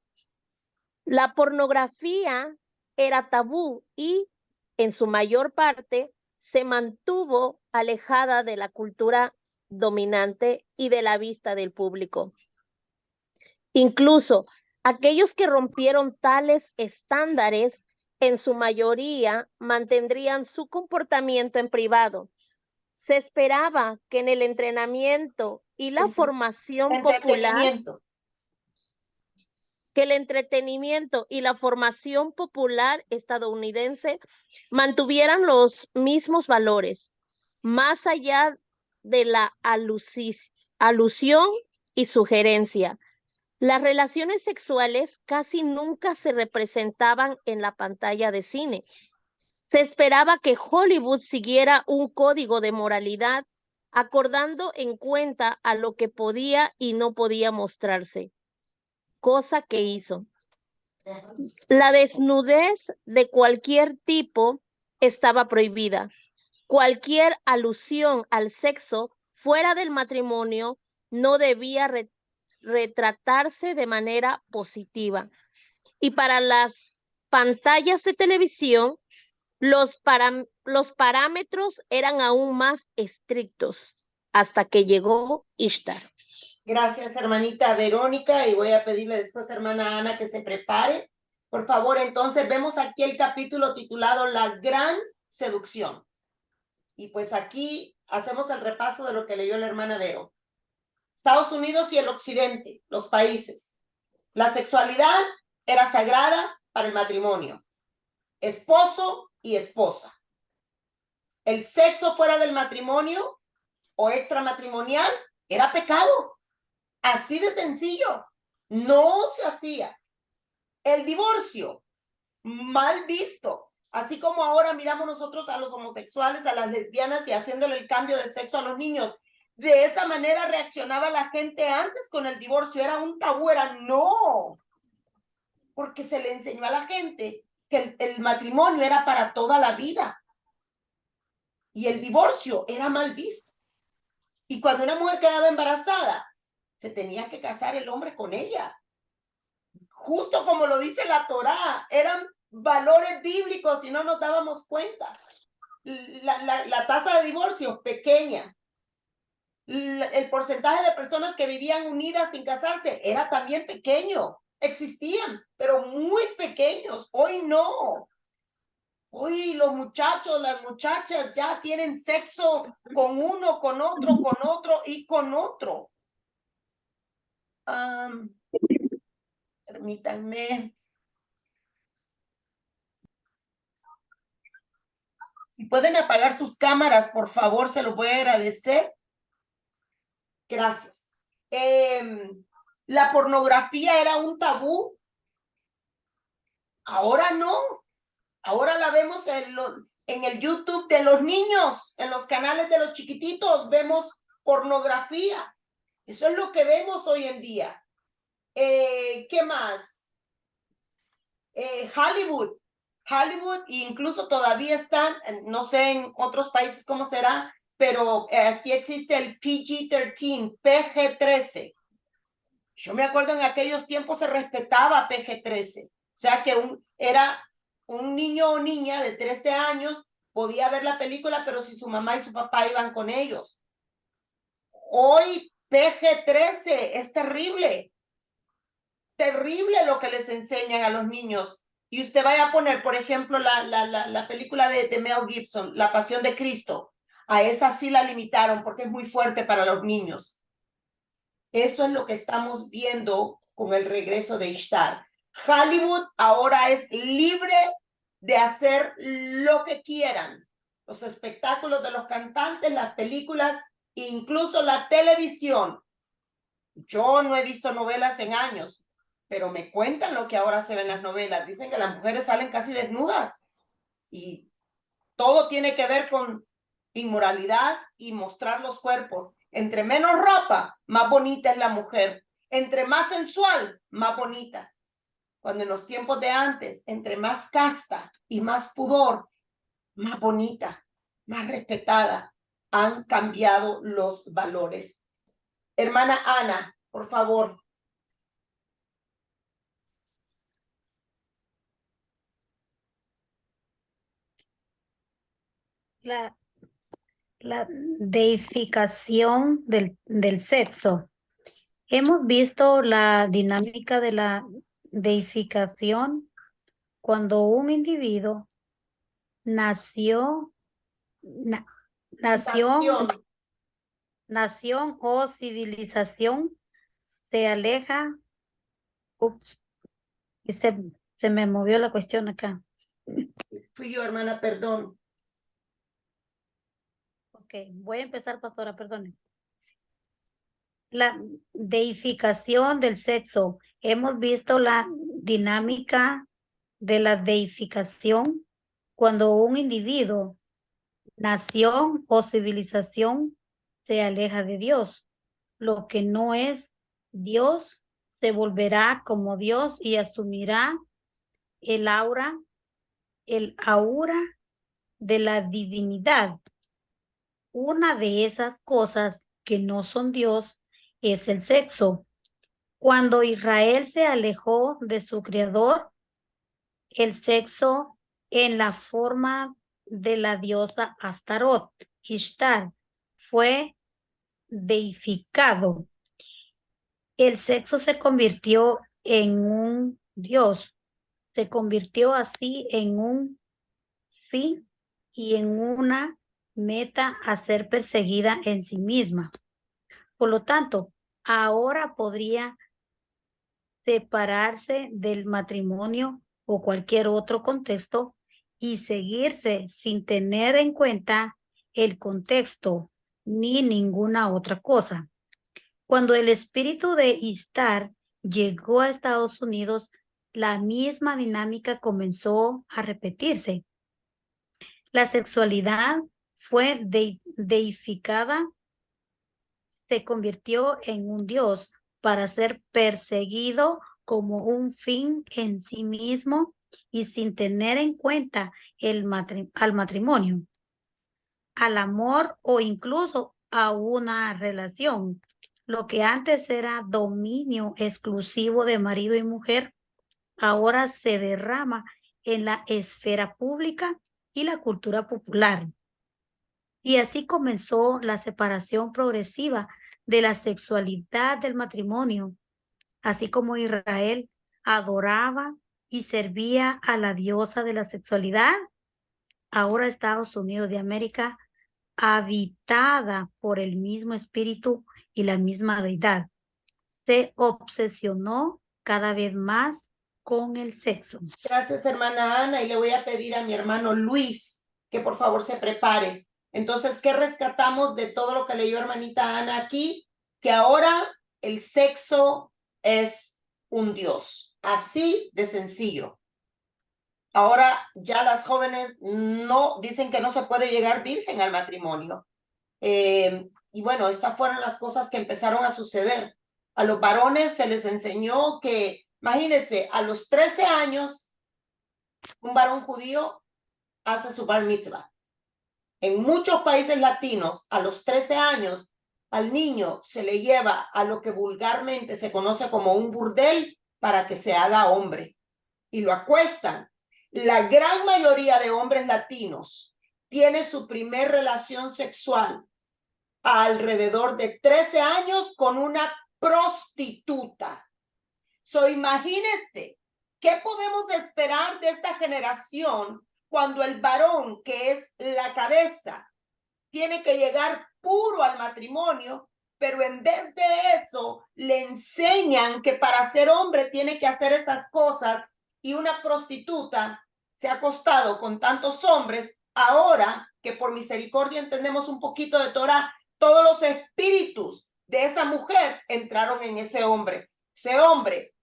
La pornografía era tabú y, en su mayor parte, se mantuvo alejada de la cultura dominante y de la vista del público. Incluso aquellos que rompieron tales estándares, en su mayoría, mantendrían su comportamiento en privado. Se esperaba que en el entrenamiento y la formación popular que el entretenimiento y la formación popular estadounidense mantuvieran los mismos valores, más allá de la alusión y sugerencia. Las relaciones sexuales casi nunca se representaban en la pantalla de cine. Se esperaba que Hollywood siguiera un código de moralidad, acordando en cuenta a lo que podía y no podía mostrarse, cosa que hizo. La desnudez de cualquier tipo estaba prohibida. Cualquier alusión al sexo fuera del matrimonio no debía retratarse de manera positiva. Y para las pantallas de televisión, los parámetros eran aún más estrictos hasta que llegó Ishtar. Gracias, hermanita Verónica, y voy a pedirle después a hermana Ana que se prepare. Por favor, entonces vemos aquí el capítulo titulado La Gran Seducción. Y pues aquí hacemos el repaso de lo que leyó la hermana Vero. Estados Unidos y el Occidente, los países. La sexualidad era sagrada para el matrimonio. Esposo y esposa. El sexo fuera del matrimonio o extramatrimonial era pecado. Así de sencillo. No se hacía. El divorcio, mal visto. Así como ahora miramos nosotros a los homosexuales, a las lesbianas y haciéndole el cambio de sexo a los niños. De esa manera reaccionaba la gente antes con el divorcio. Era un tabú, era no. Porque se le enseñó a la gente que el matrimonio era para toda la vida. Y el divorcio era mal visto. Y cuando una mujer quedaba embarazada, se tenía que casar el hombre con ella. Justo como lo dice la Torá, eran valores bíblicos y no nos dábamos cuenta. La tasa de divorcio, pequeña. El porcentaje de personas que vivían unidas sin casarse era también pequeño. Existían, pero muy pequeños. Hoy no. Hoy los muchachos, las muchachas ya tienen sexo con uno, con otro y con otro. Permítanme. Si pueden apagar sus cámaras, por favor, se lo voy a agradecer. Gracias. La pornografía era un tabú. Ahora no. Ahora la vemos en el YouTube de los niños, en los canales de los chiquititos, vemos pornografía. Eso es lo que vemos hoy en día. ¿Qué más? Hollywood, incluso todavía están, no sé en otros países cómo será, pero aquí existe el PG-13, PG-13. Yo me acuerdo en aquellos tiempos se respetaba PG-13, o sea que era un niño o niña de 13 años, podía ver la película, pero si su mamá y su papá iban con ellos. Hoy PG-13 es terrible. Terrible lo que les enseñan a los niños. Y usted vaya a poner, por ejemplo, la película de Mel Gibson, La Pasión de Cristo. A esa sí la limitaron porque es muy fuerte para los niños. Eso es lo que estamos viendo con el regreso de Ishtar. Hollywood ahora es libre de hacer lo que quieran. Los espectáculos de los cantantes, las películas, incluso la televisión. Yo no he visto novelas en años, pero me cuentan lo que ahora se ve en las novelas. Dicen que las mujeres salen casi desnudas y todo tiene que ver con inmoralidad y mostrar los cuerpos. Entre menos ropa, más bonita es la mujer. Entre más sensual, más bonita. Cuando en los tiempos de antes, entre más casta y más pudor, más bonita, más respetada, han cambiado los valores. Hermana Ana, por favor. La deificación del sexo. Hemos visto la dinámica de la deificación cuando un individuo nación o civilización se aleja Y se me movió la cuestión acá. Fui yo, hermana, perdón. Ok, voy a empezar, pastora, perdone. La deificación del sexo. Hemos visto la dinámica de la deificación cuando un individuo, nación o civilización se aleja de Dios. Lo que no es Dios se volverá como Dios y asumirá el aura de la divinidad. Una de esas cosas que no son Dios es el sexo. Cuando Israel se alejó de su creador, el sexo en la forma de la diosa Astarot, Ishtar, fue deificado. El sexo se convirtió en un dios, se convirtió así en un fin y en una meta a ser perseguida en sí misma. Por lo tanto, ahora podría separarse del matrimonio o cualquier otro contexto y seguirse sin tener en cuenta el contexto ni ninguna otra cosa. Cuando el espíritu de Ishtar llegó a Estados Unidos, la misma dinámica comenzó a repetirse. La sexualidad fue deificada, se convirtió en un dios para ser perseguido como un fin en sí mismo y sin tener en cuenta al matrimonio, al amor o incluso a una relación. Lo que antes era dominio exclusivo de marido y mujer, ahora se derrama en la esfera pública y la cultura popular. Y así comenzó la separación progresiva de la sexualidad del matrimonio, así como Israel adoraba y servía a la diosa de la sexualidad. Ahora Estados Unidos de América, habitada por el mismo espíritu y la misma deidad, se obsesionó cada vez más con el sexo. Gracias, hermana Ana, y le voy a pedir a mi hermano Luis que por favor se prepare. Entonces, ¿qué rescatamos de todo lo que leyó hermanita Ana aquí? Que ahora el sexo es un dios, así de sencillo. Ahora ya las jóvenes no dicen que no se puede llegar virgen al matrimonio. Y bueno, estas fueron las cosas que empezaron a suceder. A los varones se les enseñó que, imagínense, a los 13 años, un varón judío hace su bar mitzvah. En muchos países latinos, a los 13 años, al niño se le lleva a lo que vulgarmente se conoce como un burdel para que se haga hombre y lo acuestan. La gran mayoría de hombres latinos tiene su primer relación sexual a alrededor de 13 años con una prostituta. Imagínense, ¿qué podemos esperar de esta generación cuando el varón, que es la cabeza, tiene que llegar puro al matrimonio, pero en vez de eso le enseñan que para ser hombre tiene que hacer esas cosas y una prostituta se ha acostado con tantos hombres? Ahora que por misericordia entendemos un poquito de Torah, todos los espíritus de esa mujer entraron en ese hombre. Ese hombre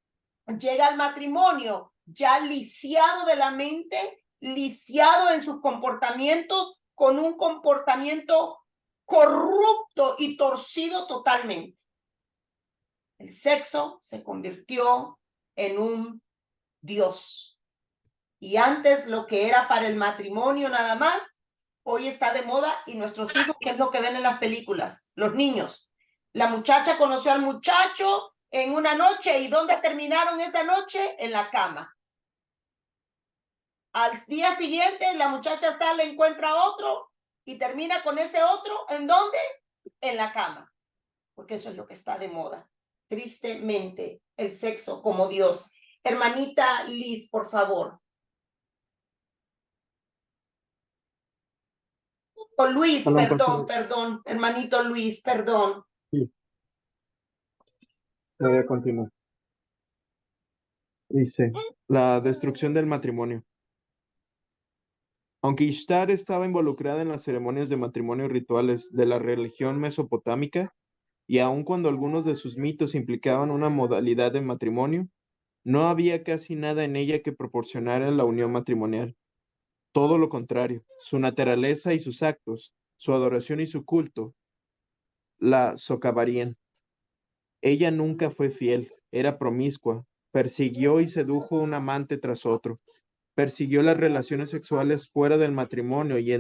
llega al matrimonio ya lisiado de la mente, lisiado en sus comportamientos, con un comportamiento corrupto y torcido totalmente. El sexo se convirtió en un dios. Y antes lo que era para el matrimonio nada más, hoy está de moda y nuestros hijos, ¿qué es lo que ven en las películas? Los niños. La muchacha conoció al muchacho en una noche, ¿y dónde terminaron esa noche? En la cama. Al día siguiente la muchacha sale, encuentra a otro y termina con ese otro, ¿en dónde? En la cama. Porque eso es lo que está de moda. Tristemente, el sexo como Dios. Hermanita Liz, por favor. O Luis, perdón, hermanito Luis, perdón. Sí. Continúo. Dice, la destrucción del matrimonio. Aunque Ishtar estaba involucrada en las ceremonias de matrimonio rituales de la religión mesopotámica, y aun cuando algunos de sus mitos implicaban una modalidad de matrimonio, no había casi nada en ella que proporcionara la unión matrimonial. Todo lo contrario, su naturaleza y sus actos, su adoración y su culto, la socavarían. Ella nunca fue fiel, era promiscua, persiguió y sedujo un amante tras otro, persiguió las relaciones sexuales fuera del matrimonio y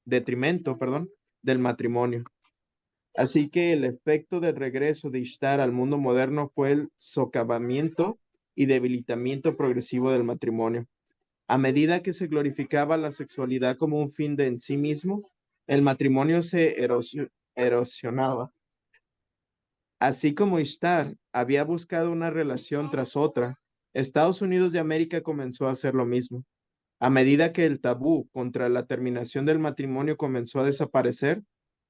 detrimento, del matrimonio. Así que el efecto del regreso de Ishtar al mundo moderno fue el socavamiento y debilitamiento progresivo del matrimonio. A medida que se glorificaba la sexualidad como un fin en sí mismo, el matrimonio se erosionaba. Así como Ishtar había buscado una relación tras otra, Estados Unidos de América comenzó a hacer lo mismo. A medida que el tabú contra la terminación del matrimonio comenzó a desaparecer,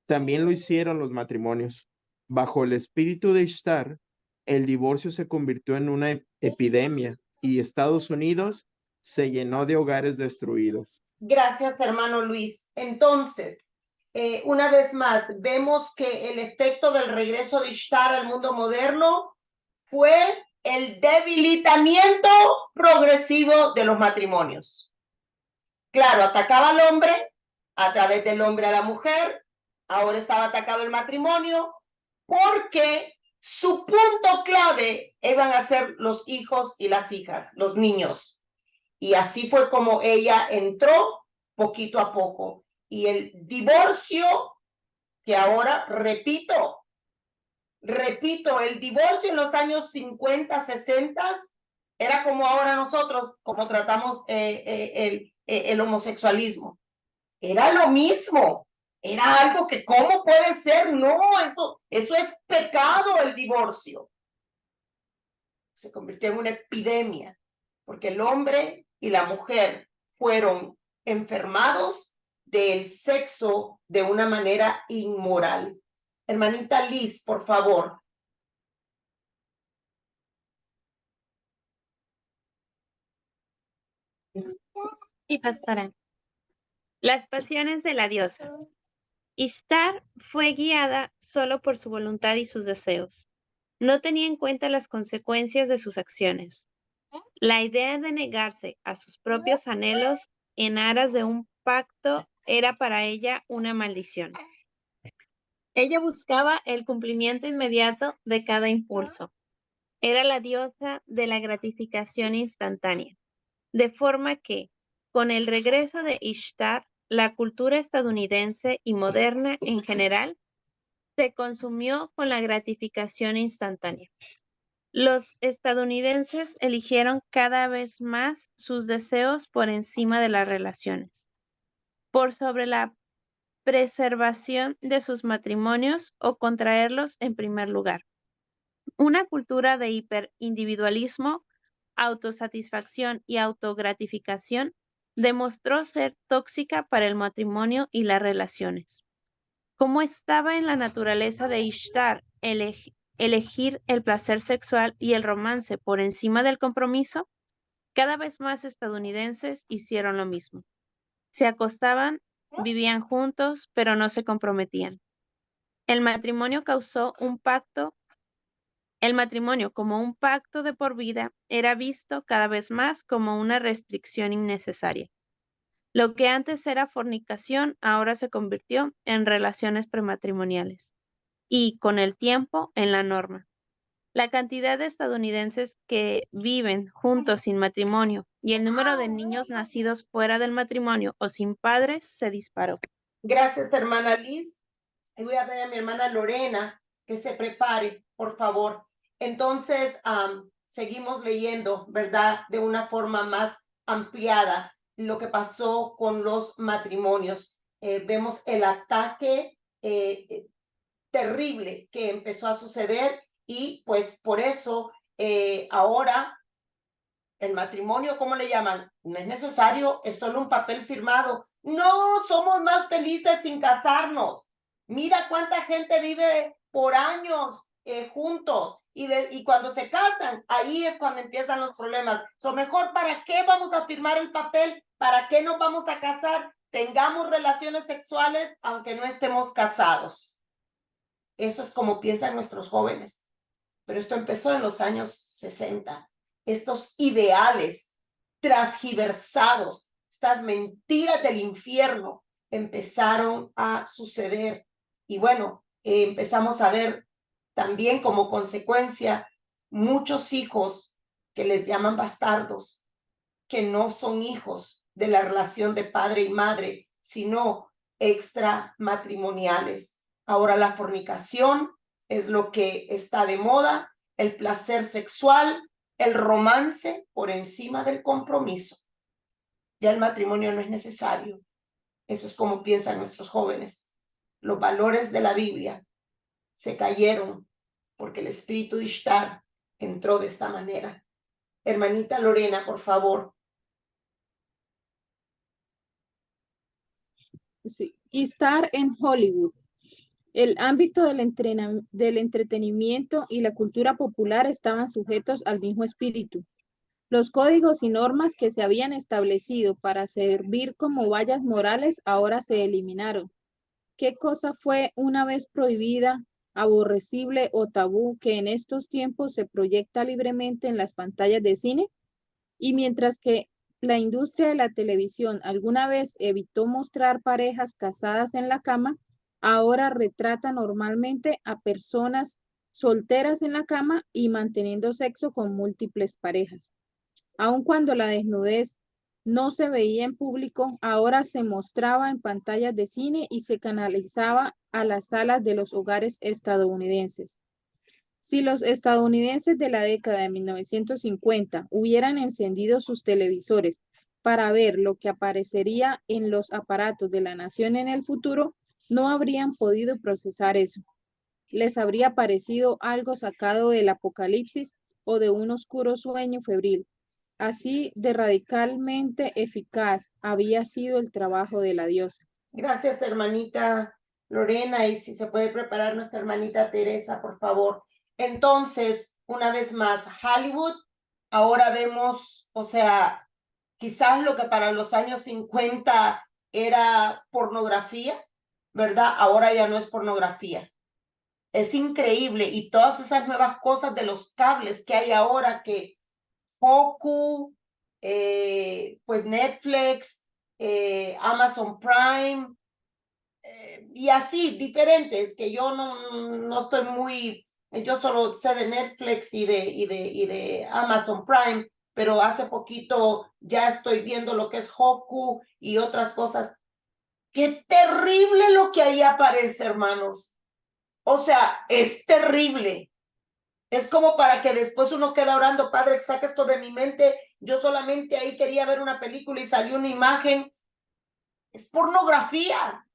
también lo hicieron los matrimonios. Bajo el espíritu de Ishtar, el divorcio se convirtió en una epidemia y Estados Unidos se llenó de hogares destruidos. Gracias, hermano Luis. Entonces, una vez más, vemos que el efecto del regreso de Ishtar al mundo moderno fue el debilitamiento progresivo de los matrimonios. Claro, atacaba al hombre, a través del hombre a la mujer, ahora estaba atacado el matrimonio, porque su punto clave iban a ser los hijos y las hijas, los niños. Y así fue como ella entró poquito a poco. Y el divorcio, que ahora, repito, el divorcio en los años 50, 60, era como ahora nosotros, como tratamos el homosexualismo. Era lo mismo. Era algo que, ¿cómo puede ser? No, eso es pecado, el divorcio. Se convirtió en una epidemia, porque el hombre y la mujer fueron enfermados del sexo de una manera inmoral. Hermanita Liz, por favor. Y pastora. Las pasiones de la diosa. Ishtar fue guiada solo por su voluntad y sus deseos. No tenía en cuenta las consecuencias de sus acciones. La idea de negarse a sus propios anhelos en aras de un pacto era para ella una maldición. Ella buscaba el cumplimiento inmediato de cada impulso. Era la diosa de la gratificación instantánea. De forma que, con el regreso de Ishtar, la cultura estadounidense y moderna en general se consumió con la gratificación instantánea. Los estadounidenses eligieron cada vez más sus deseos por encima de las relaciones, por sobre la preservación de sus matrimonios o contraerlos en primer lugar. Una cultura de hiperindividualismo, autosatisfacción y autogratificación demostró ser tóxica para el matrimonio y las relaciones. Como estaba en la naturaleza de Ishtar elegir el placer sexual y el romance por encima del compromiso, cada vez más estadounidenses hicieron lo mismo. Se acostaban, vivían juntos, pero no se comprometían. El matrimonio como un pacto de por vida era visto cada vez más como una restricción innecesaria. Lo que antes era fornicación ahora se convirtió en relaciones prematrimoniales y, con el tiempo, en la norma. La cantidad de estadounidenses que viven juntos sin matrimonio y el número de niños nacidos fuera del matrimonio o sin padres se disparó. Gracias, hermana Liz. Y voy a pedir a mi hermana Lorena que se prepare, por favor. Entonces, seguimos leyendo, ¿verdad? De una forma más ampliada lo que pasó con los matrimonios. Vemos el ataque terrible que empezó a suceder y pues por eso ahora el matrimonio, ¿cómo le llaman? No es necesario, es solo un papel firmado. No, somos más felices sin casarnos. Mira cuánta gente vive por años juntos y cuando se casan, ahí es cuando empiezan los problemas. Mejor, ¿para qué vamos a firmar el papel? ¿Para qué nos vamos a casar? Tengamos relaciones sexuales aunque no estemos casados. Eso es como piensan nuestros jóvenes. Pero esto empezó en los años 60. Estos ideales transgiversados, estas mentiras del infierno empezaron a suceder. Y bueno, empezamos a ver también como consecuencia muchos hijos que les llaman bastardos, que no son hijos de la relación de padre y madre, sino extramatrimoniales. Ahora la fornicación es lo que está de moda, el placer sexual, el romance por encima del compromiso. Ya el matrimonio no es necesario. Eso es como piensan nuestros jóvenes. Los valores de la Biblia se cayeron porque el espíritu de Ishtar entró de esta manera. Hermanita Lorena, por favor. Sí. Ishtar en Hollywood. El ámbito del entretenimiento y la cultura popular estaban sujetos al mismo espíritu. Los códigos y normas que se habían establecido para servir como vallas morales ahora se eliminaron. ¿Qué cosa fue una vez prohibida, aborrecible o tabú que en estos tiempos se proyecta libremente en las pantallas de cine? Y mientras que la industria de la televisión alguna vez evitó mostrar parejas casadas en la cama, ahora retrata normalmente a personas solteras en la cama y manteniendo sexo con múltiples parejas. Aun cuando la desnudez no se veía en público, ahora se mostraba en pantallas de cine y se canalizaba a las salas de los hogares estadounidenses. Si los estadounidenses de la década de 1950 hubieran encendido sus televisores para ver lo que aparecería en los aparatos de la nación en el futuro, no habrían podido procesar eso. Les habría parecido algo sacado del apocalipsis o de un oscuro sueño febril. Así de radicalmente eficaz había sido el trabajo de la diosa. Gracias, hermanita Lorena, y si se puede preparar nuestra hermanita Teresa, por favor. Entonces, una vez más, Hollywood, ahora vemos, o sea, quizás lo que para los años 50 era pornografía, ¿verdad? Ahora ya no es pornografía. Es increíble, y todas esas nuevas cosas de los cables que hay ahora, que Roku, pues Netflix, Amazon Prime, y así, diferentes, que yo no estoy muy, yo solo sé de Netflix y de Amazon Prime, pero hace poquito ya estoy viendo lo que es Roku y otras cosas. Qué terrible lo que ahí aparece, hermanos. O sea, es terrible. Es como para que después uno queda orando, Padre, saca esto de mi mente. Yo solamente ahí quería ver una película y salió una imagen. Es pornografía.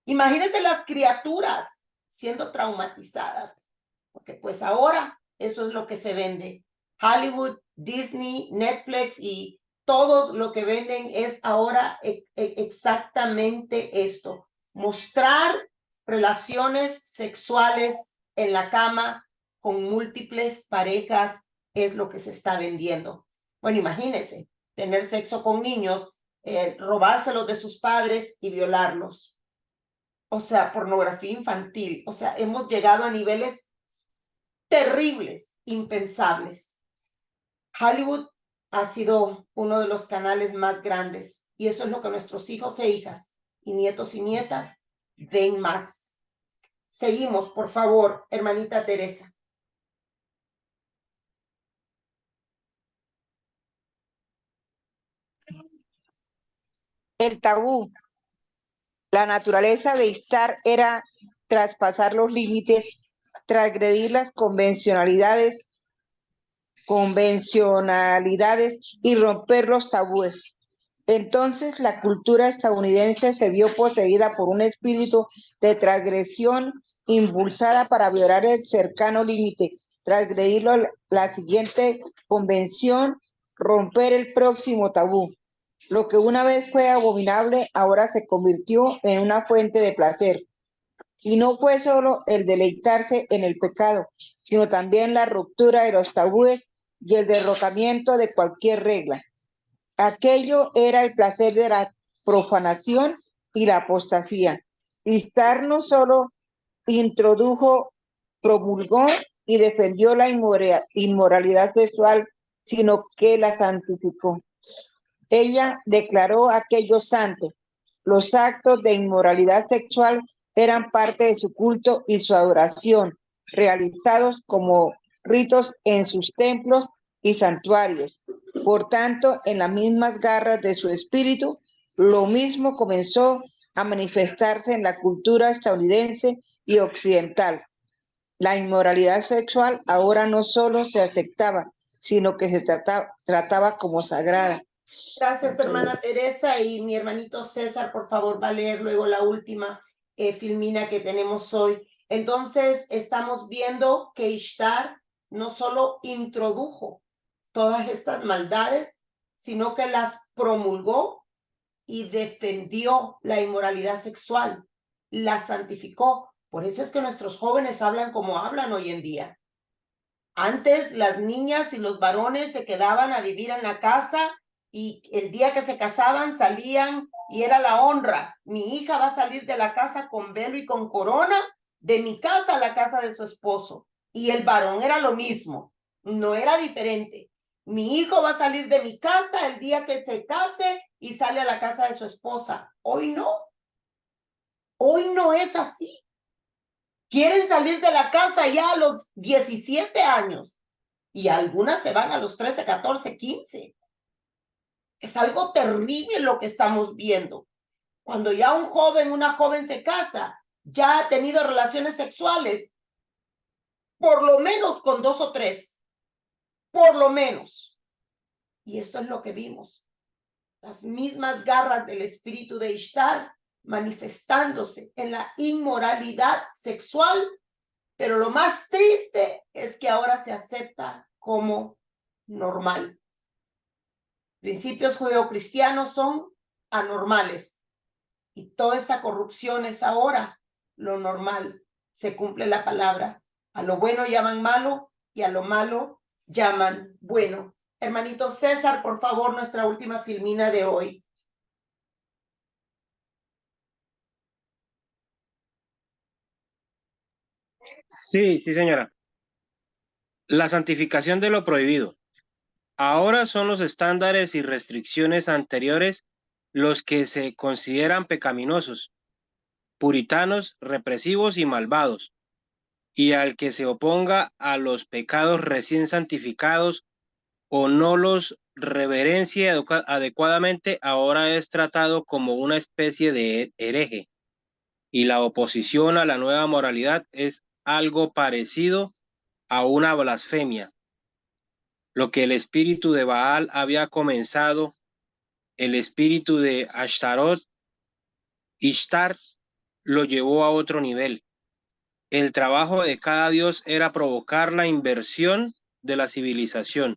Imagínense las criaturas siendo traumatizadas, porque pues ahora eso es lo que se vende. Hollywood, Disney, Netflix y todos lo que venden es ahora exactamente esto. Mostrar relaciones sexuales en la cama con múltiples parejas es lo que se está vendiendo. Bueno, imagínense, tener sexo con niños, robárselos de sus padres y violarlos. O sea, pornografía infantil. O sea, hemos llegado a niveles terribles, impensables. Hollywood ha sido uno de los canales más grandes y eso es lo que nuestros hijos e hijas y nietos y nietas ven más. Seguimos, por favor, hermanita Teresa. El tabú. La naturaleza de Ishtar era traspasar los límites, transgredir las convencionalidades y romper los tabúes. Entonces la cultura estadounidense se vio poseída por un espíritu de transgresión impulsada para violar el cercano límite, transgredir la siguiente convención, romper el próximo tabú. Lo que una vez fue abominable ahora se convirtió en una fuente de placer. Y no fue solo el deleitarse en el pecado, sino también la ruptura de los tabúes y el derrocamiento de cualquier regla. Aquello era el placer de la profanación y la apostasía. Ishtar no solo introdujo, promulgó y defendió la inmoralidad sexual, sino que la santificó. Ella declaró aquello santo. Los actos de inmoralidad sexual eran parte de su culto y su adoración, realizados como ritos en sus templos y santuarios. Por tanto, en las mismas garras de su espíritu, lo mismo comenzó a manifestarse en la cultura estadounidense y occidental. La inmoralidad sexual ahora no solo se aceptaba, sino que se trataba como sagrada. Gracias, hermana Teresa, y mi hermanito César, por favor, va a leer luego la última filmina que tenemos hoy. Entonces, estamos viendo que Ishtar no solo introdujo todas estas maldades, sino que las promulgó y defendió la inmoralidad sexual, la santificó. Por eso es que nuestros jóvenes hablan como hablan hoy en día. Antes las niñas y los varones se quedaban a vivir en la casa y el día que se casaban salían y era la honra. Mi hija va a salir de la casa con velo y con corona, de mi casa a la casa de su esposo. Y el varón era lo mismo, no era diferente. Mi hijo va a salir de mi casa el día que se case y sale a la casa de su esposa. Hoy no. Hoy no es así. Quieren salir de la casa ya a los 17 años y algunas se van a los 13, 14, 15. Es algo terrible lo que estamos viendo. Cuando ya un joven, una joven se casa, ya ha tenido relaciones sexuales, por lo menos con 2 o 3, por lo menos. Y esto es lo que vimos. Las mismas garras del espíritu de Ishtar manifestándose en la inmoralidad sexual, pero lo más triste es que ahora se acepta como normal. Principios judeocristianos son anormales y toda esta corrupción es ahora lo normal. Se cumple la palabra. A lo bueno llaman malo y a lo malo llaman bueno. Hermanito César, por favor, nuestra última filmina de hoy. Sí, sí, señora. La santificación de lo prohibido. Ahora son los estándares y restricciones anteriores los que se consideran pecaminosos, puritanos, represivos y malvados, y al que se oponga a los pecados recién santificados o no los reverencie adecuadamente, ahora es tratado como una especie de hereje, y la oposición a la nueva moralidad es algo parecido a una blasfemia. Lo que el espíritu de Baal había comenzado, el espíritu de Ishtar lo llevó a otro nivel. El trabajo de cada dios era provocar la inversión de la civilización.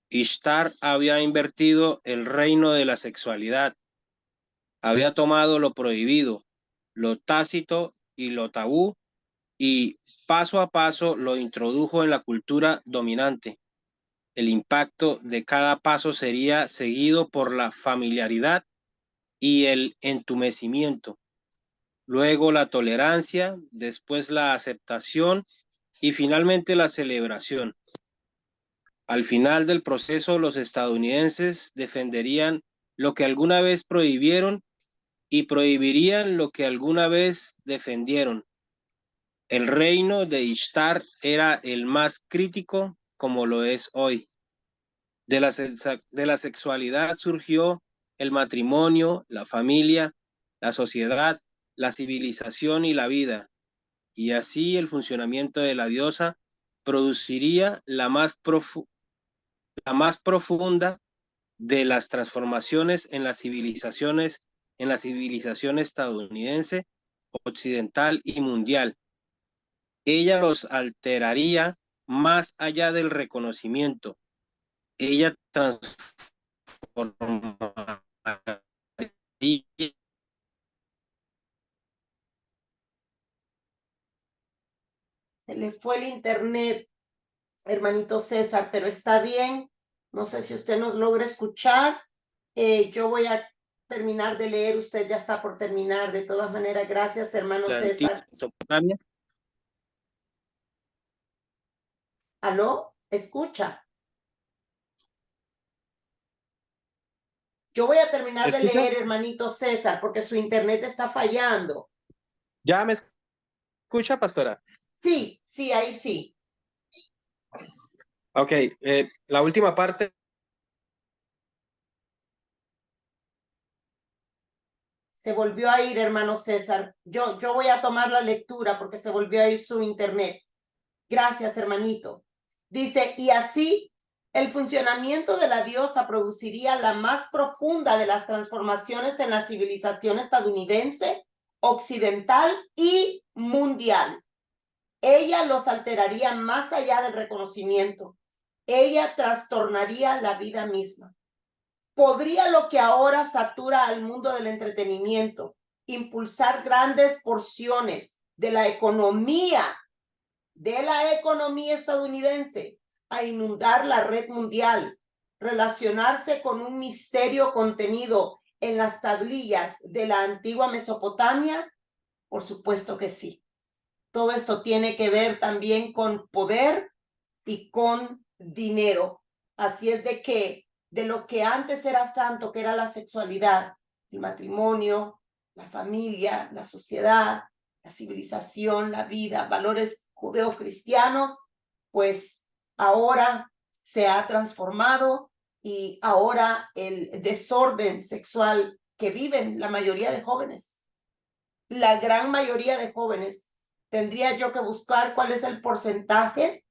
Ishtar había invertido el reino de la sexualidad. Había tomado lo prohibido, lo tácito y lo tabú, y paso a paso lo introdujo en la cultura dominante. El impacto de cada paso sería seguido por la familiaridad y el entumecimiento, luego la tolerancia, después la aceptación y finalmente la celebración. Al final del proceso, los estadounidenses defenderían lo que alguna vez prohibieron y prohibirían lo que alguna vez defendieron. El reino de Ishtar era el más crítico, como lo es hoy. De la sexualidad surgió el matrimonio, la familia, la sociedad, la civilización y la vida. Y así el funcionamiento de la diosa produciría la más profunda de las transformaciones en la civilización estadounidense, occidental y mundial. Ella los alteraría más allá del reconocimiento. Ella transformaría Se le fue el internet, hermanito César, pero está bien. No sé si usted nos logra escuchar. Yo voy a terminar de leer. Usted ya está por terminar. De todas maneras, gracias, hermano César. Mesopotamia. ¿Aló? ¿Escucha? Yo voy a terminar de ¿Escucha? leer, hermanito César, porque su internet está fallando. ¿Ya me escucha, pastora? Sí, sí, ahí sí. Ok, la última parte. Se volvió a ir, hermano César. Yo voy a tomar la lectura porque se volvió a ir su internet. Gracias, hermanito. Dice, y así el funcionamiento de la diosa produciría la más profunda de las transformaciones en la civilización estadounidense, occidental y mundial. Ella los alteraría más allá del reconocimiento. Ella trastornaría la vida misma. ¿Podría lo que ahora satura al mundo del entretenimiento impulsar grandes porciones de la economía estadounidense a inundar la red mundial, relacionarse con un misterio contenido en las tablillas de la antigua Mesopotamia? Por supuesto que sí. Todo esto tiene que ver también con poder y con dinero. Así es de que de lo que antes era santo, que era la sexualidad, el matrimonio, la familia, la sociedad, la civilización, la vida, valores judeocristianos, pues ahora se ha transformado y ahora el desorden sexual que viven la mayoría de jóvenes, la gran mayoría de jóvenes, tendría yo que buscar cuál es el porcentaje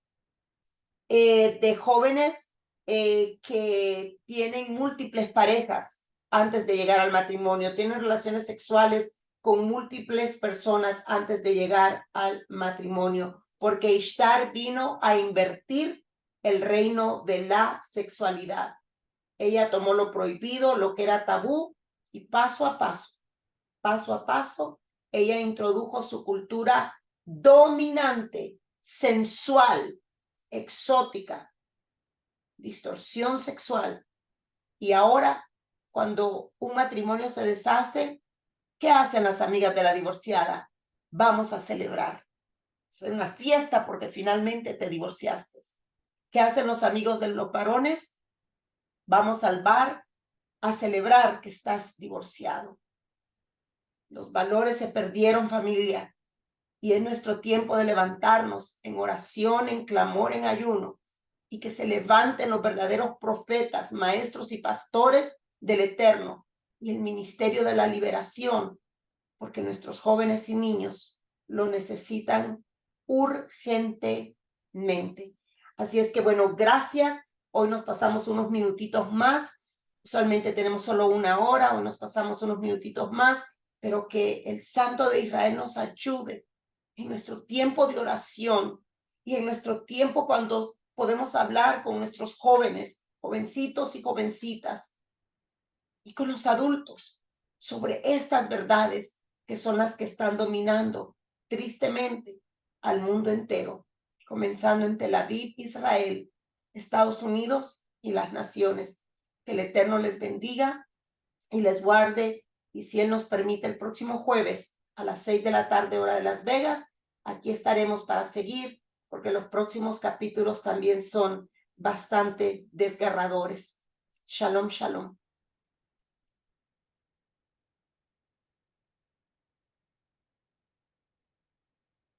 de jóvenes que tienen múltiples parejas antes de llegar al matrimonio, tienen relaciones sexuales con múltiples personas antes de llegar al matrimonio, porque Ishtar vino a invertir el reino de la sexualidad. Ella tomó lo prohibido, lo que era tabú, y paso a paso, ella introdujo su cultura dominante, sensual, exótica, distorsión sexual. Y ahora, cuando un matrimonio se deshace, ¿qué hacen las amigas de la divorciada? Vamos a celebrar. Hacer una fiesta porque finalmente te divorciaste. ¿Qué hacen los amigos de los varones? Vamos al bar a celebrar que estás divorciado. Los valores se perdieron, familia. Y es nuestro tiempo de levantarnos en oración, en clamor, en ayuno, y que se levanten los verdaderos profetas, maestros y pastores del Eterno y el ministerio de la liberación, porque nuestros jóvenes y niños lo necesitan urgentemente. Así es que, bueno, gracias. Hoy nos pasamos unos minutitos más. Usualmente tenemos solo 1 hora, hoy nos pasamos unos minutitos más, pero que el Santo de Israel nos ayude en nuestro tiempo de oración y en nuestro tiempo cuando podemos hablar con nuestros jóvenes, jovencitos y jovencitas, y con los adultos sobre estas verdades que son las que están dominando tristemente al mundo entero, comenzando en Tel Aviv, Israel, Estados Unidos y las naciones. Que el Eterno les bendiga y les guarde, y si Él nos permite, el próximo jueves a las 6 de la tarde, hora de Las Vegas, aquí estaremos para seguir, porque los próximos capítulos también son bastante desgarradores. Shalom, shalom.